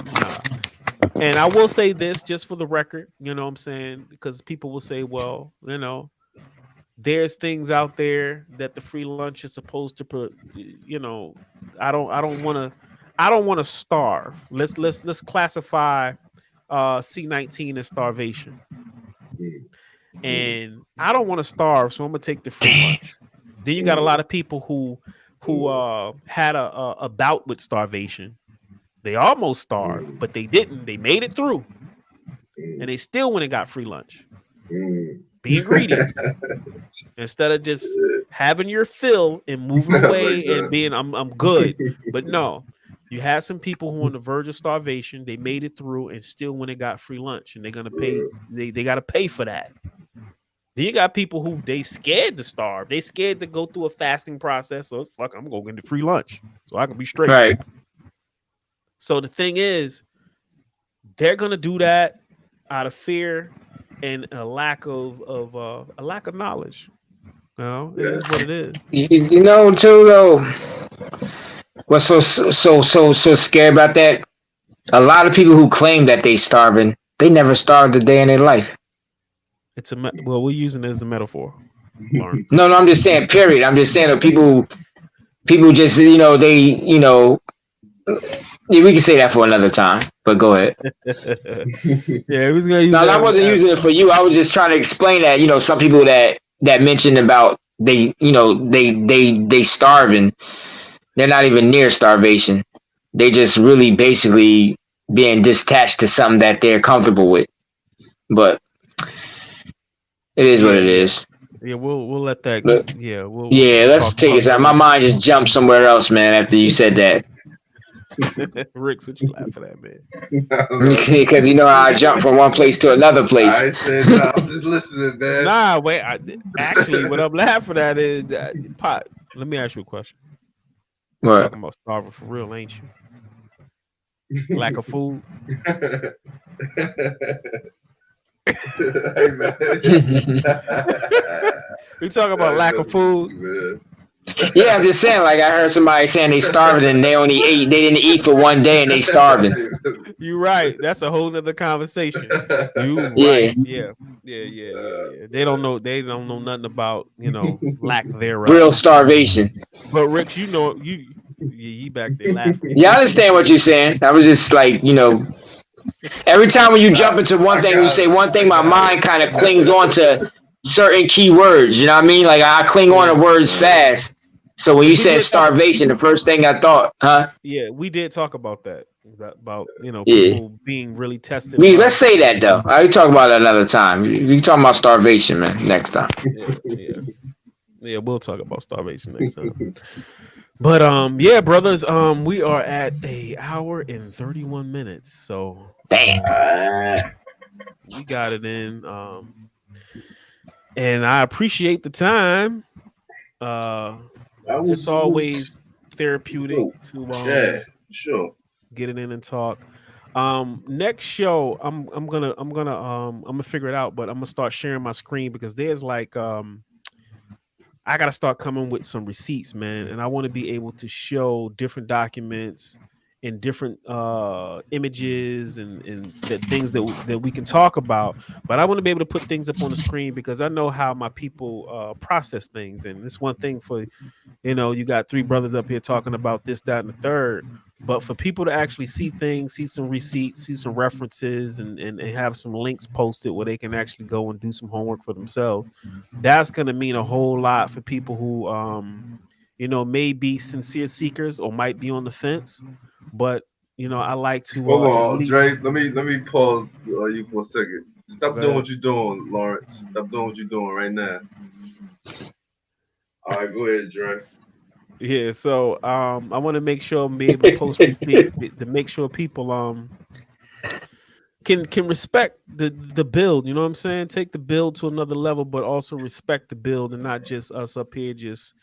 Speaker 1: And I will say this just for the record, you know what I'm saying? Because people will say, well, there's things out there that the free lunch is supposed to put, I don't want to starve. Let's classify C19 as starvation.
Speaker 3: Mm, mm,
Speaker 1: And I don't want to starve, so I'm gonna take the free lunch. Then you got a lot
Speaker 3: mm,
Speaker 1: of people who
Speaker 3: mm,
Speaker 1: had a bout with starvation. They almost starved,
Speaker 3: mm,
Speaker 1: but they didn't. They made it through, and
Speaker 3: mm,
Speaker 1: they still went and got free lunch.
Speaker 3: mm.
Speaker 1: Being greedy instead of just having your fill and moving
Speaker 3: I like
Speaker 1: away and
Speaker 3: that.
Speaker 1: being I'm good. But no, you had some people who on the verge of starvation. They made it through and still went and got free lunch, and they're gonna pay. They got to pay for that. Then you got people who they scared to starve. They scared to go through a fasting process. So fuck, I'm gonna get the free lunch so I can be straight.
Speaker 2: Right.
Speaker 1: So the thing is, they're gonna do that out of fear and a lack of knowledge. It
Speaker 3: Yeah.
Speaker 1: is what it is.
Speaker 2: You know, too though. What's so scary about that? A lot of people who claim that they starving, they never starved a day in their life.
Speaker 1: It's well, we're using it as a metaphor, Lawrence.
Speaker 2: No, no, I'm just saying. Period. I'm just saying that people just they yeah, we can say that for another time. But go ahead.
Speaker 1: Yeah, who's gonna use
Speaker 2: No, I
Speaker 1: that?
Speaker 2: wasn't using it for you. I was just trying to explain that some people that mentioned about they they starving, they're not even near starvation. They just really basically being detached to something that they're comfortable with. But it is what
Speaker 1: Yeah,
Speaker 2: it
Speaker 1: yeah,
Speaker 2: is.
Speaker 1: yeah. We'll let that.
Speaker 2: Look,
Speaker 1: Yeah, we'll
Speaker 2: yeah, let's
Speaker 1: talk
Speaker 2: take
Speaker 1: about
Speaker 2: it.
Speaker 1: that
Speaker 2: My
Speaker 1: on
Speaker 2: mind just jumped somewhere else, man. After you said that,
Speaker 1: Rick's. What you laughing at, man?
Speaker 3: I don't know.
Speaker 2: because you know how I jump from one place to another place.
Speaker 3: I ain't said no. I'm just listening, man.
Speaker 1: Nah, wait. Actually, what I'm laughing at is Pot. Let me ask you a question. You
Speaker 2: What?
Speaker 1: talking about starving for real, ain't you? Lack of food.
Speaker 3: Hey man.
Speaker 1: We talking about
Speaker 3: That's
Speaker 1: lack of
Speaker 3: just
Speaker 1: food.
Speaker 3: man.
Speaker 2: Yeah, I'm just saying. Like I heard somebody saying they starving and they only ate. They didn't eat for one day and they starving.
Speaker 1: You right. That's a whole nother conversation. You
Speaker 2: Yeah,
Speaker 1: right. Yeah. Yeah. They don't know nothing about, lack
Speaker 2: real
Speaker 1: thereof.
Speaker 2: starvation.
Speaker 1: But Ricks, you back there laughing.
Speaker 2: Yeah, I understand what you're saying. I was just like, every time when you jump into one
Speaker 3: I
Speaker 2: thing, you
Speaker 3: got
Speaker 2: say
Speaker 3: it.
Speaker 2: one thing,
Speaker 3: I
Speaker 2: my
Speaker 3: got
Speaker 2: mind kind of clings on to certain key words. You know what I mean? Like I cling on
Speaker 1: Yeah.
Speaker 2: to words fast. So when
Speaker 1: Because
Speaker 2: you
Speaker 1: we
Speaker 2: said
Speaker 1: did talk
Speaker 2: starvation, the first thing I thought, huh?
Speaker 1: yeah, we did talk about that. About,
Speaker 2: Yeah.
Speaker 1: people being really tested
Speaker 2: Let's
Speaker 1: by
Speaker 2: say that though. I can talk about that another time. We talk about starvation, man. Next time.
Speaker 1: yeah, yeah. Yeah, we'll talk about starvation next time. But yeah, brothers, we are at a hour and 31 minutes. So
Speaker 2: Damn.
Speaker 1: we got it in. And I appreciate the time. Uh
Speaker 3: that
Speaker 1: it's
Speaker 3: was
Speaker 1: always therapeutic
Speaker 3: dope.
Speaker 1: to
Speaker 3: Yeah, for sure.
Speaker 1: get it in and talk. Next show, I'm gonna figure it out, but I'm gonna start sharing my screen because there's like I gotta start coming with some receipts, man, and I want to be able to show different documents and different images and the things that we can talk about. But I want to be able to put things up on the screen because I know how my people process things, and this one thing for you got three brothers up here talking about this, that, and the third. But for people to actually see things, see some receipts, see some references, and have some links posted where they can actually go and do some homework for themselves, that's going to mean a whole lot for people who, may be sincere seekers or might be on the fence. But, I like to
Speaker 3: Hold
Speaker 1: at
Speaker 3: on,
Speaker 1: least
Speaker 3: Dre. Let me pause you for a second. Stop
Speaker 1: go
Speaker 3: doing
Speaker 1: ahead.
Speaker 3: what you're doing, Lawrence. Stop doing what you're doing right now. All right, go ahead, Dre.
Speaker 1: Yeah, so I want to make sure I'm be able to post receipts to make sure people can respect the build, you know what I'm saying? Take the build to another level, but also respect the build and not just us up here just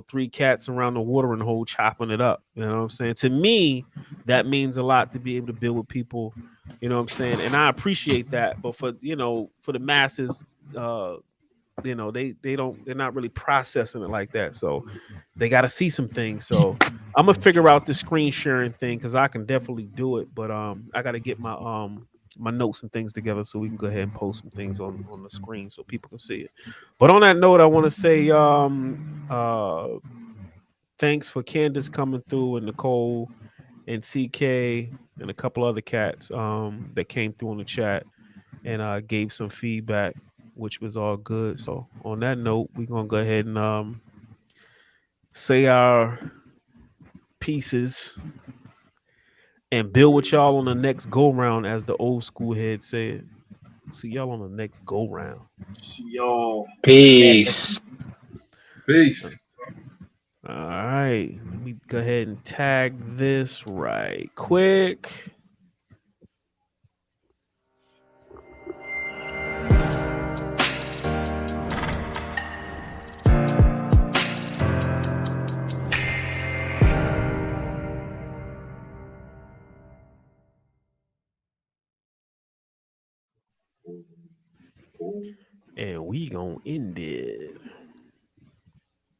Speaker 1: three cats around the watering hole chopping it up. You know what I'm saying? To me, that means a lot to be able to build with people, you know what I'm saying? And I appreciate that. But for the masses, they're not really processing it like that. So they got to see some things. So I'm gonna figure out the screen sharing thing because I can definitely do it. But I got to get my notes and things together so we can go ahead and post some things on the screen so people can see it. But on that note, I want to say thanks for Candace coming through and Nicole and CK and a couple other cats that came through in the chat and gave some feedback, which was all good. So on that note, we're gonna go ahead and say our pieces and build with y'all on the next go round, as the old school head said. See y'all on the next go round.
Speaker 3: See y'all.
Speaker 2: Peace.
Speaker 3: Peace.
Speaker 1: All right, let me go ahead and tag this right quick. And we gonna end it.